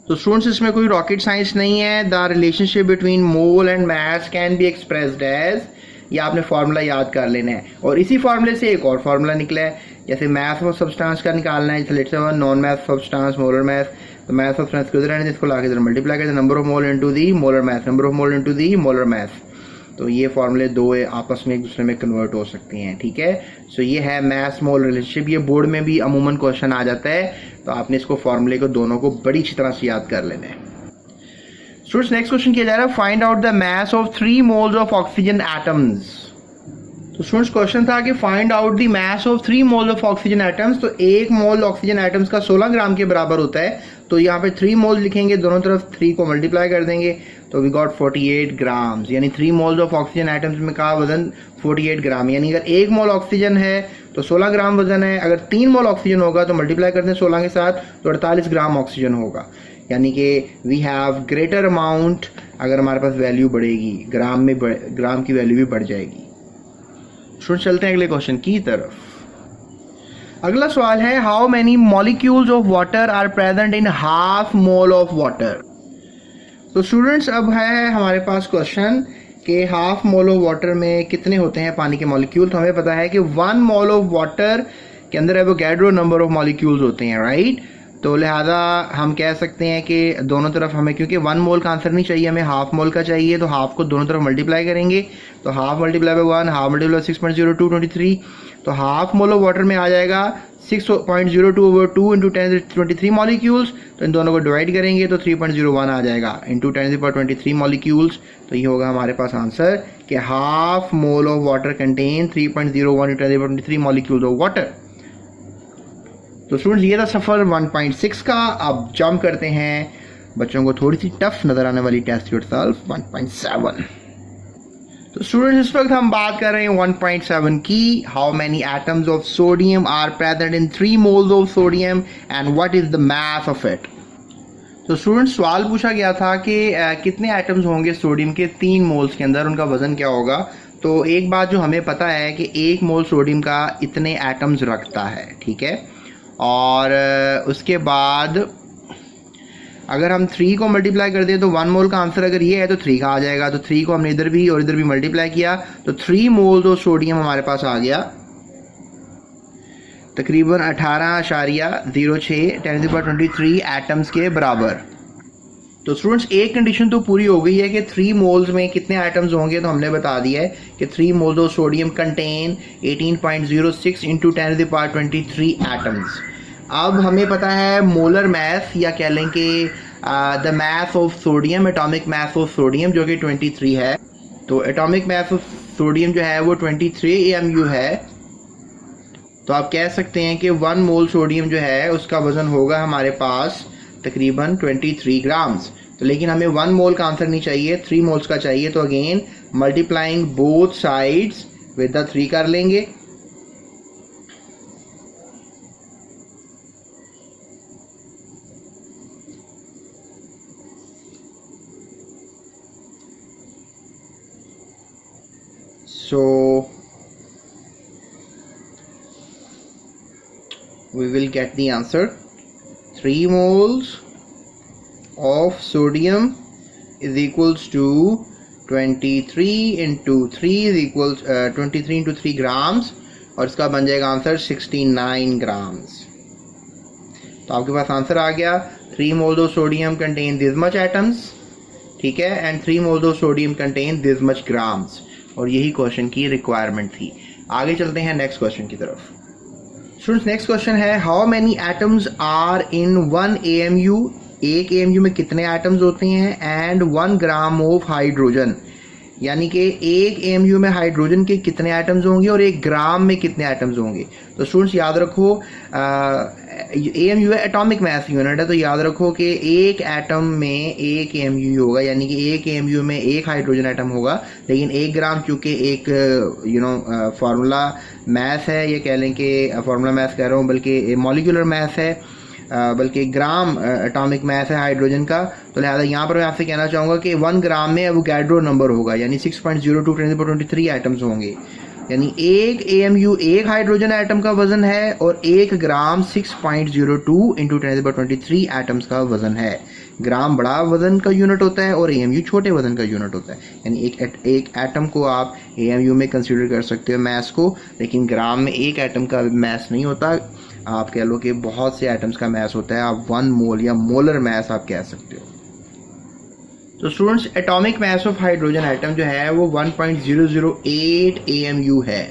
तो स्टूडेंट्स इसमें कोई रॉकेट साइंस नहीं है। The relationship between mole and mass can be expressed as, ये आपने फार्मूला याद कर लेना है, और इसी फार्मूले से एक और फार्मूला निकला है। जैसे मास ऑफ सब्सटेंस का निकालना है, जैसे let's say non mass substance molar mass, तो मास ऑफ सब्सटेंस को इधर रहने इसको लाके इधर मल्टीप्लाई करते, number of mole into the molar mass, number of mole into the molar mass. तो ये फार्मूले दो आपस में एक दूसरे में कन्वर्ट हो सकते हैं, ठीक है। सो ये है मास मोल रिलेशनशिप। ये बोर्ड में भी अमूमन क्वेश्चन आ जाता है, तो आपने इसको फॉर्मूले को दोनों को बड़ी अच्छी तरह से याद कर लेना है। स्टूडेंट्स नेक्स्ट क्वेश्चन किया जा रहा है, find out the mass of 3 moles of oxygen atoms. तो स्टूडेंट्स क्वेश्चन था कि find out the mass of 3 moles of oxygen atoms. तो 1 मोल ऑक्सीजन एटम्स का 16 ग्राम के बराबर होता है, तो यहाँ पे 3 मोल लिखेंगे, दोनों तरफ 3 को मल्टीप्लाई कर देंगे, तो वी गॉट 48 ग्राम्स। यानी 3 मोल्स ऑफ ऑक्सीजन एटम्स में का वजन 48 ग्राम। यानी अगर 1 मोल ऑक्सीजन है तो 16 ग्राम वजन है, अगर 3 मोल ऑक्सीजन होगा तो मल्टीप्लाई करते हैं 16 के साथ, तो 48 ग्राम ऑक्सीजन होगा। यानी कि वी हैव ग्रेटर अमाउंट, अगर हमारे पास वैल्यू बढ़ेगी ग्राम में, ग्राम की वैल्यू भी बढ़ जाएगी। शुरू चलते हैं अगले क्वेश्चन की तरफ। अगला सवाल है, how many molecules of water are present in half mole of water. तो स्टूडेंट्स अब है हमारे पास क्वेश्चन कि हाफ मोल ऑफ वाटर में कितने होते हैं पानी के मॉलिक्यूल। तो हमें पता है कि 1 मोल ऑफ वाटर के अंदर एवोगैड्रो नंबर ऑफ मॉलिक्यूल्स होते हैं, राइट। तो लिहाजा हम कह सकते हैं कि दोनों तरफ हमें, क्योंकि 1 मोल का आंसर नहीं चाहिए, हमें हाफ मोल का चाहिए, तो हाफ को दोनों तरफ मल्टीप्लाई करेंगे, तो half multiply by 1, half multiply 6.0223, तो हाफ मोल ऑफ वाटर में आ जाएगा 6.02/2 इंटू 10⁻23 मॉलिक्यूल्स। तो इन दोनों को डिवाइड करेंगे तो 3.01 आ जाएगा इंटू 10⁻23 मॉलिक्यूल्स। तो ये होगा हमारे पास आंसर कि half mole of water contain 3.01 into 10⁻23 molecules of water. तो स्टूडेंट्स ये था सफ़र 1.6 का। अब जंप करते हैं बच्चों को थोड़ी सी टफ नजर आने वाली टेस्ट योरसेल्फ 1.7। तो स्टूडेंट्स इस वक्त हम बात कर रहे हैं 1.7 की। How many atoms of sodium are present in 3 moles of sodium and what is the mass of it. तो स्टूडेंट्स सवाल पूछा गया था कि कितने एटम्स होंगे सोडियम के 3 मोल्स के अंदर, उनका वजन क्या होगा। तो एक बात जो हमें पता है कि 1 मोल सोडियम का इतने एटम्स रखता है, ठीक है। और उसके बाद अगर हम 3 को मल्टीप्लाई कर दें तो 1 मोल का आंसर अगर ये है तो 3 का आ जाएगा। तो 3 को हमने इधर भी और इधर भी मल्टीप्लाई किया तो 3 मोल्स ऑफ सोडियम हमारे पास आ गया तकरीबन 18.06 10⁻23 एटम्स के बराबर। तो स्टूडेंट्स एक कंडीशन तो पूरी हो गई है कि 3 मोल्स में कितने एटम्स होंगे, तो हमने बता दिया है कि 3 moles of sodium contain 18.06 into 10⁻23 atoms. अब हमें पता है मोलर मास, या कह लें कि the mass of sodium, atomic mass of sodium, जो कि 23 है। तो एटॉमिक मास ऑफ सोडियम जो है वो 23 AMU है। तो आप कह सकते हैं कि 1 मोल सोडियम जो है उसका वजन होगा हमारे पास तकरीबन 23 ग्राम्स। तो लेकिन हमें 1 मोल का आंसर नहीं चाहिए, 3 मोल्स का चाहिए। तो again multiplying both sides with the 3 कर लेंगे। So we will get the answer 3 moles of sodium is equals to 23 into 3 is equals 23 into 3 grams, और इसका बन जाएगा आंसर 69 ग्राम्स। तो आपके पास आंसर आ गया 3 moles of sodium contain this much atoms, ठीक है, and 3 moles of sodium contain this much grams। और यही क्वेश्चन की रिक्वायरमेंट थी। आगे चलते हैं नेक्स्ट क्वेश्चन की तरफ। स्टूडेंट्स नेक्स्ट क्वेश्चन है, how many atoms are in 1 AMU। 1 AMU में कितने एटम्स होते हैं, एंड 1 ग्राम ऑफ हाइड्रोजन। यानी कि 1 AMU में हाइड्रोजन के कितने एटम्स होंगे और 1 ग्राम में कितने एटम्स होंगे। तो स्टूडेंट्स याद रखो AMU है एटॉमिक मास यूनिट है, तो याद रखो कि 1 एटम में 1 AMU होगा, यानी कि 1 AMU में 1 हाइड्रोजन एटम होगा। लेकिन 1 ग्राम चूँकि एक फार्मूला मास है, ये कह लें कि फार्मूला मास कह रहा हूँ बल्कि मॉलिक्यूलर मास है, बल्कि ग्राम एटॉमिक मास है हाइड्रोजन का। तो लिहाजा यहाँ पर मैं आपसे कहना चाहूँगा कि 1 ग्राम में एवोगैड्रो नंबर होगा, यानी 6.02 10⁻23 एटम्स होंगे। यानी 1 AMU 1 हाइड्रोजन एटम का वजन है और 1 ग्राम 6.02 इंटू 10⁻23 एटम्स का वजन है। ग्राम बड़ा वजन का यूनिट होता है और AMU छोटे वजन का यूनिट होता है। यानी एक एटम को आप AMU में कंसीडर कर सकते हो मैस को, लेकिन ग्राम में 1 एटम का मैस नहीं होता। आप कह लो कि बहुत से एटम्स का मैस होता है, आप 1 मोल या मोलर मैस आप कह सकते हो। तो students atomic mass of hydrogen atom जो है वो 1.008 AMU है,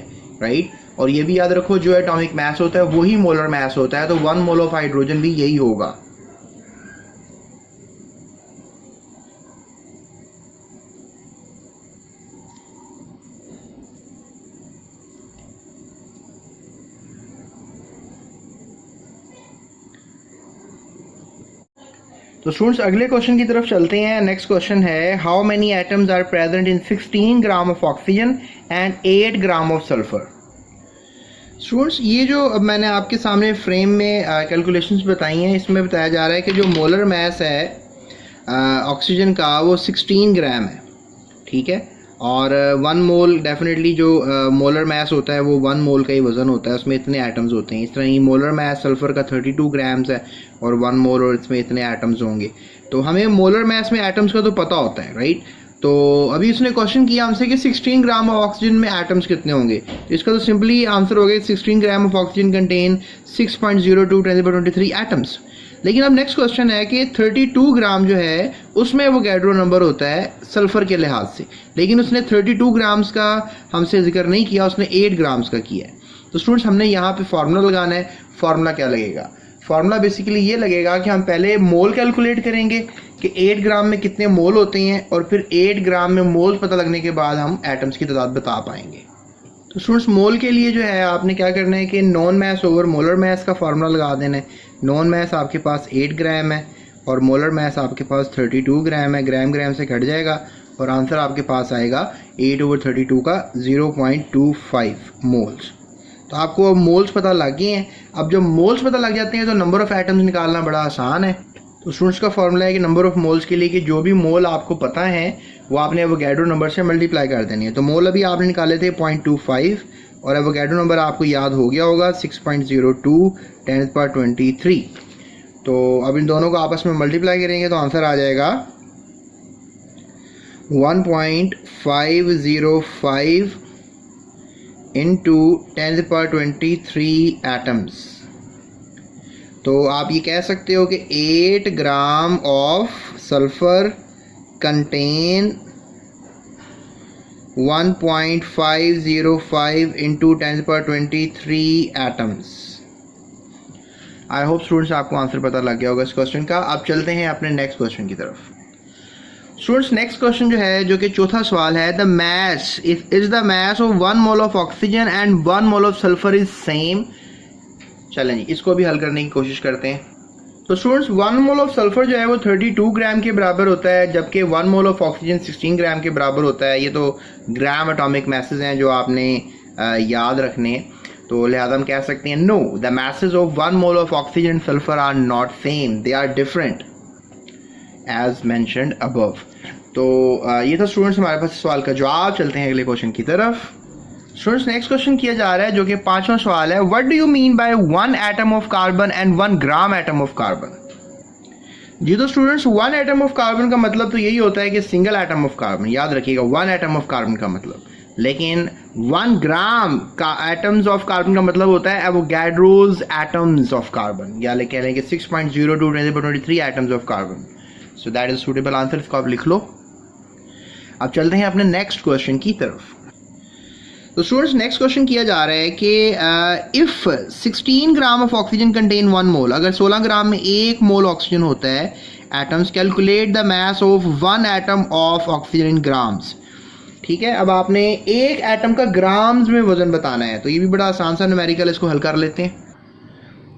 राइट। और ये भी याद रखो जो एटॉमिक मास होता है वही मोलर मास होता है, तो 1 मोल ऑफ हाइड्रोजन भी यही होगा। तो स्टूडेंट्स अगले क्वेश्चन की तरफ चलते हैं। नेक्स्ट क्वेश्चन है how many atoms are present in 16 gram of oxygen and 8 gram of sulphur. Students ये जो अब मैंने आपके सामने फ्रेम में कैलकुलेशंस बताई हैं, इसमें बताया जा रहा है कि जो मोलर मास है ऑक्सीजन का वो 16 ग्राम है, ठीक है। और 1 मोल डेफिनेटली जो मोलर मास होता है वो 1 मोल का ही वज़न होता है, उसमें इतने एटम्स होते हैं। इस तरह ही मोलर मास सल्फर का 32 ग्राम्स है और 1 मोल और इसमें इतने एटम्स होंगे। तो हमें मोलर मास में एटम्स का तो पता होता है, राइट। तो अभी उसने क्वेश्चन किया हमसे कि 16 ग्राम ऑफ ऑक्सीजन में एटम्स कितने होंगे, तो इसका तो सिंपली आंसर हो गया 16 gram of oxygen contain 6.02 × 10⁻23 atoms. लेकिन अब नेक्स्ट क्वेश्चन है कि 32 ग्राम जो है उसमें एवोगैड्रो नंबर होता है सल्फर के लिहाज से, लेकिन उसने 32 ग्राम्स का हमसे जिक्र नहीं किया, उसने 8 ग्राम्स का किया है। तो स्टूडेंट्स हमने यहाँ पे फार्मूला लगाना है। फार्मूला क्या लगेगा? फार्मूला बेसिकली ये लगेगा कि हम पहले मोल कैलकुलेट करेंगे कि 8 ग्राम में कितने मोल होते हैं, और फिर 8 ग्राम में मोल पता लगने के बाद हम एटम्स की तादाद बता पाएंगे। तो स्टूडेंट्स मोल के लिए जो है आपने क्या करना है कि नॉन मास ओवर मोलर मास का फार्मूला लगा देना है। नॉन मास आपके पास 8 ग्राम है और मोलर मास आपके पास 32 ग्राम है, ग्राम ग्राम से कट जाएगा और आंसर आपके पास आएगा 8/32 का 0.25 मोल्स। तो आपको अब मोल्स पता लग गए हैं। अब जब मोल्स पता लग जाते हैं तो नंबर ऑफ़ एटम्स निकालना बड़ा आसान है। तो स्टूडेंट्स का फॉर्मूला है कि नंबर ऑफ़ मोल्स के लिए कि जो भी मोल आपको पता है वो आपने एवोगैड्रो नंबर से मल्टीप्लाई कर देनी है। तो मोल अभी आपने निकाले थे 0.25 और एवोगैड्रो नंबर आपको याद हो गया होगा 6.02 10⁻23। तो अब इन दोनों को आपस में मल्टीप्लाई करेंगे तो आंसर आ जाएगा 1.505 इंटू 10⁻23 एटम्स। तो आप ये कह सकते हो कि 8 gram of sulphur contain 1.505 into 10⁻23 atoms. I hope students आपको आंसर पता लग गया होगा इस क्वेश्चन का। अब चलते हैं अपने नेक्स्ट क्वेश्चन की तरफ। स्टूडेंट्स नेक्स्ट क्वेश्चन जो है जो कि चौथा सवाल है, the mass is the mass of 1 mole of oxygen and 1 mole of sulphur is same. चलें जी इसको भी हल करने की कोशिश करते हैं। तो स्टूडेंट्स 1 मोल ऑफ सल्फर जो है वो 32 ग्राम के बराबर होता है, जबकि 1 मोल ऑफ ऑक्सीजन 16 ग्राम के बराबर होता है। ये तो ग्राम एटॉमिक मासेस हैं जो आपने याद रखने, तो लिहाजा हम कह सकते हैं no the masses of 1 mole of oxygen sulphur are not same, they are different as mentioned above. तो ये था स्टूडेंट्स हमारे पास सवाल का जवाब। चलते हैं अगले क्वेश्चन की तरफ। स्टूडेंट्स नेक्स्ट क्वेश्चन किया जा रहा है जो कि 5वां सवाल है, what do you mean by 1 atom of carbon and 1 gram atom of carbon. जी तो स्टूडेंट्स 1 एटम ऑफ कार्बन का मतलब तो यही होता है कि सिंगल एटम ऑफ कार्बन, याद रखिएगा 1 एटम ऑफ कार्बन का मतलब। लेकिन 1 ग्राम का एटम्स ऑफ कार्बन का मतलब होता है एवोगैड्रोज एटम्स ऑफ कार्बन, या कह लें कि 6.02 × 10⁻23 atoms of carbon. So that is suitable answer, इसको आप लिख लो। अब चलते हैं अपने नेक्स्ट क्वेश्चन की तरफ। तो स्टूडेंट्स नेक्स्ट क्वेश्चन किया जा रहा है कि if 16 gram of oxygen contain 1 मोल, अगर 16 ग्राम में 1 मोल ऑक्सीजन होता है atoms, calculate the mass of 1 atom of oxygen in grams. ठीक है, अब आपने एक एटम का ग्राम्स में वजन बताना है, तो ये भी बड़ा आसान सा न्यूमेरिकल, इसको हल कर लेते हैं।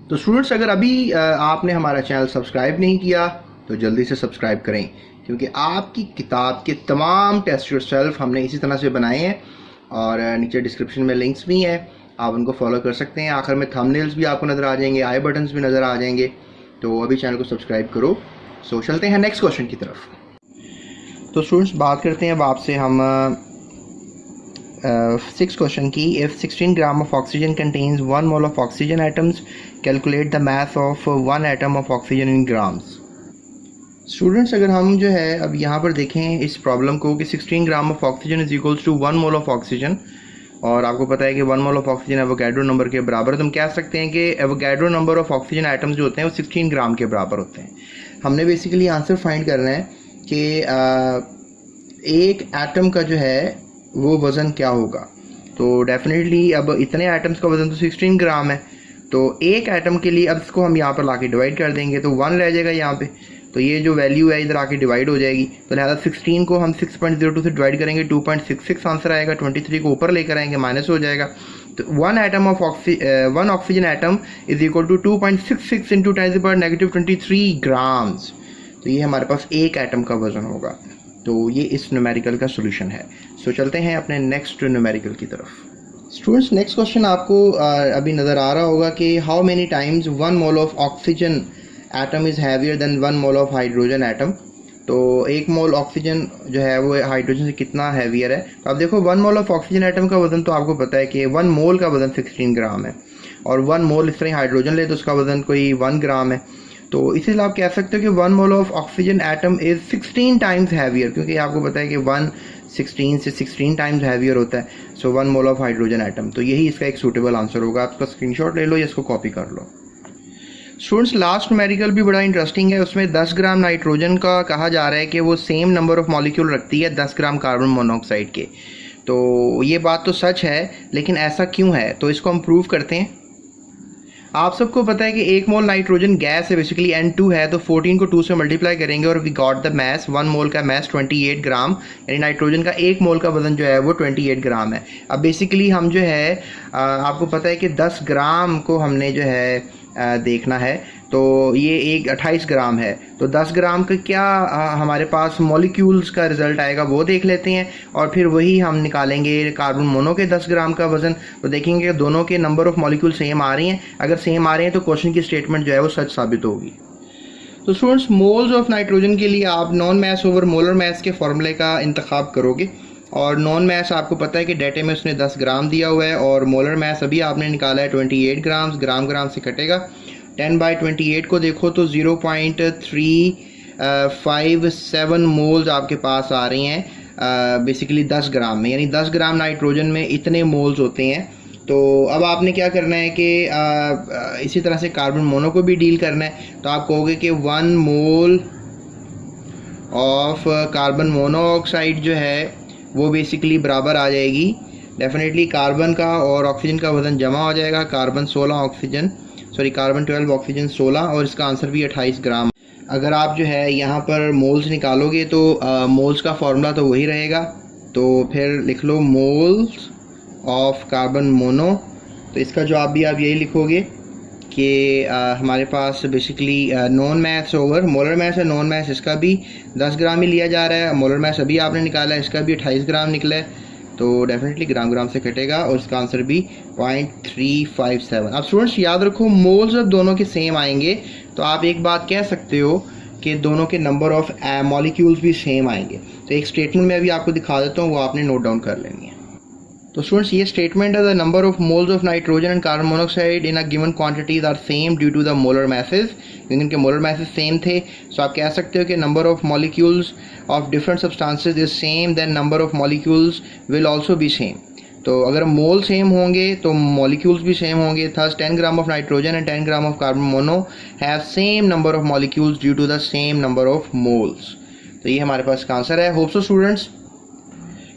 तो स्टूडेंट्स अगर अभी आपने हमारा चैनल सब्सक्राइब नहीं किया तो जल्दी से सब्सक्राइब करें, क्योंकि आपकी किताब के तमाम टेस्ट योरसेल्फ हमने इसी तरह से बनाए हैं और नीचे डिस्क्रिप्शन में लिंक्स भी हैं, आप उनको फॉलो कर सकते हैं। आखिर में थंबनेल्स भी आपको नज़र आ जाएंगे, आई बटन्स भी नज़र आ जाएंगे, तो अभी चैनल को सब्सक्राइब करो। सो चलते हैं नेक्स्ट क्वेश्चन की तरफ। तो स्टूडेंट्स बात करते हैं अब आपसे हम 6 क्वेश्चन की। If 16 gram of oxygen contains 1 mole of oxygen atoms, calculate the mass of 1 atom of oxygen in grams. Students अगर हम जो है अब यहाँ पर देखें इस प्रॉब्लम को कि 16 gram of oxygen is equals to 1 mole of oxygen, और आपको पता है कि 1 mole of oxygen Avogadro number के बराबर, तो हम कह सकते हैं कि Avogadro number of oxygen items जो होते हैं वो 16 ग्राम के बराबर होते हैं। हमने बेसिकली आंसर फाइंड करना है कि एक एटम का जो है वो वज़न क्या होगा। तो डेफिनेटली अब इतने एटम्स का वजन तो 16 ग्राम है, तो एक एटम के लिए अब इसको हम यहाँ पर लाके डिवाइड कर देंगे तो 1 रह जाएगा यहाँ पे, तो ये जो वैल्यू है इधर आके डिवाइड हो जाएगी। तो लिहाजा 16 को हम 6.02 से डिवाइड करेंगे 2.66 आंसर आएगा। 23 को ऊपर लेकर आएंगे माइनस हो जाएगा। तो one oxygen atom is equal to 2.66 into 10⁻⁻23 grams. तो ये हमारे पास एक एटम का वजन होगा। तो ये इस न्यूमेरिकल का सोल्यूशन है। सो चलते हैं अपने नेक्स्ट न्यूमेरिकल की तरफ। स्टूडेंट्स, नेक्स्ट क्वेश्चन आपको अभी नज़र आ रहा होगा कि how many times 1 mole of oxygen atom is heavier than 1 mole of hydrogen atom. तो 1 मोल ऑक्सीजन जो है वो हाइड्रोजन से कितना हैवियर है। तो आप देखो 1 मोल ऑफ ऑक्सीजन एटम का वजन तो आपको पता है कि 1 मोल का वजन 16 ग्राम है, और 1 मोल इस तरह हाइड्रोजन ले तो उसका वजन कोई 1 ग्राम है। तो इसीलिए आप कह सकते हो कि 1 mole of oxygen atom is 16 times heavier, क्योंकि आपको पता है कि 1 16 से 16 टाइम्स हैवियर होता है। सो 1 मोल ऑफ हाइड्रोजन एटम, तो यही इसका एक सूटेबल आंसर होगा। आप इसका स्क्रीनशॉट ले लो या इसको कॉपी कर लो। स्टूडेंट्स, लास्ट न्यूमेरिकल भी बड़ा इंटरेस्टिंग है। उसमें 10 ग्राम नाइट्रोजन का कहा जा रहा है कि वो सेम नंबर ऑफ मॉलिक्यूल रखती है 10 ग्राम कार्बन मोनोऑक्साइड के। तो ये बात तो सच है, लेकिन ऐसा क्यों है, तो इसको हम प्रूव करते हैं। आप सबको पता है कि 1 मोल नाइट्रोजन गैस है, बेसिकली N2 है, तो 14 को 2 से मल्टीप्लाई करेंगे और वी गॉट द मैस। 1 मोल का मैस 28 ग्राम, यानी नाइट्रोजन का 1 मोल का वजन जो है वो 28 ग्राम है। अब बेसिकली हम जो है आपको पता है कि 10 ग्राम को हमने जो है देखना है, तो ये 28 ग्राम है, तो 10 ग्राम का क्या हमारे पास मॉलिक्यूल्स का रिजल्ट आएगा वो देख लेते हैं, और फिर वही हम निकालेंगे कार्बन मोनो के 10 ग्राम का वजन। तो देखेंगे कि दोनों के नंबर ऑफ मॉलिक्यूल सेम आ रही हैं। अगर सेम आ रहे हैं तो क्वेश्चन की स्टेटमेंट जो है वो सच साबित होगी। तो स्टूडेंट्स, मोल्स ऑफ नाइट्रोजन के लिए आप known mass over molar mass के फॉर्मूले का इंतखाब करोगे, और नॉन मैस आपको पता है कि डेटे में उसने 10 ग्राम दिया हुआ है, और मोलर मैस अभी आपने निकाला है 28 ग्राम, ग्राम से कटेगा। 10/28 को देखो तो 0.357 मोल्स आपके पास आ रही हैं बेसिकली 10 ग्राम में, यानी 10 ग्राम नाइट्रोजन में इतने मोल्स होते हैं। तो अब आपने क्या करना है कि इसी तरह से कार्बन मोनो को भी डील करना है। तो आप कहोगे कि 1 मोल ऑफ कार्बन मोनोऑक्साइड जो है वो बेसिकली बराबर आ जाएगी, डेफिनेटली कार्बन का और ऑक्सीजन का वजन जमा हो जाएगा। कार्बन 12 ऑक्सीजन 16, और इसका आंसर भी 28 ग्राम। अगर आप जो है यहाँ पर मोल्स निकालोगे तो मोल्स का फॉर्मूला तो वही रहेगा, तो फिर लिख लो मोल्स ऑफ कार्बन मोनो। तो इसका जवाब भी आप यही लिखोगे कि हमारे पास basically known mass over molar mass है। नॉन मैस इसका भी 10 ग्राम ही लिया जा रहा है, मोलर मैस अभी आपने निकाला है, इसका भी 28 ग्राम निकला है, तो डेफिनेटली ग्राम से कटेगा, और इसका आंसर भी 0.357। अब स्टूडेंट्स याद रखो, मोल्स जब दोनों के सेम आएंगे तो आप एक बात कह सकते हो कि दोनों के नंबर ऑफ मॉलिक्यूल्स भी सेम आएंगे। तो एक स्टेटमेंट मैं अभी आपको दिखा देता हूँ, वो आपने नोट डाउन कर लेनी है। तो स्टूडेंट्स, ये स्टेटमेंट है, the number of moles of nitrogen and carbon monoxide in a given quantities are same due to the molar masses. इनके मोलर मैसेज सेम थे, सो आप कह सकते हो कि number of molecules of different substances is same, then number of molecules will also be same. तो अगर mole same होंगे तो मॉलिक्यूल्स भी सेम होंगे। Thus 10 gram of nitrogen and 10 gram of carbon mono have same number of molecules due to the same number of moles. तो ये हमारे पास का आंसर है। होप सो स्टूडेंट्स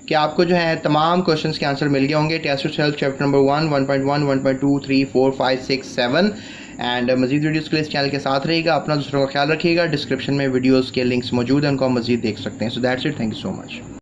कि आपको जो है तमाम क्वेश्चंस के आंसर मिल गए होंगे। Test yourself chapter number 1, 1.1, 1.2, 3, 4, 5, 6, 7 and मजीद वीडियोस के लिए इस चैनल के साथ रहेगा। अपना दूसरों का ख्याल रखिएगा। डिस्क्रिप्शन में वीडियोस के लिंक्स मौजूद हैं, उनको आप मजीद देख सकते हैं। So that's it, thank you so much.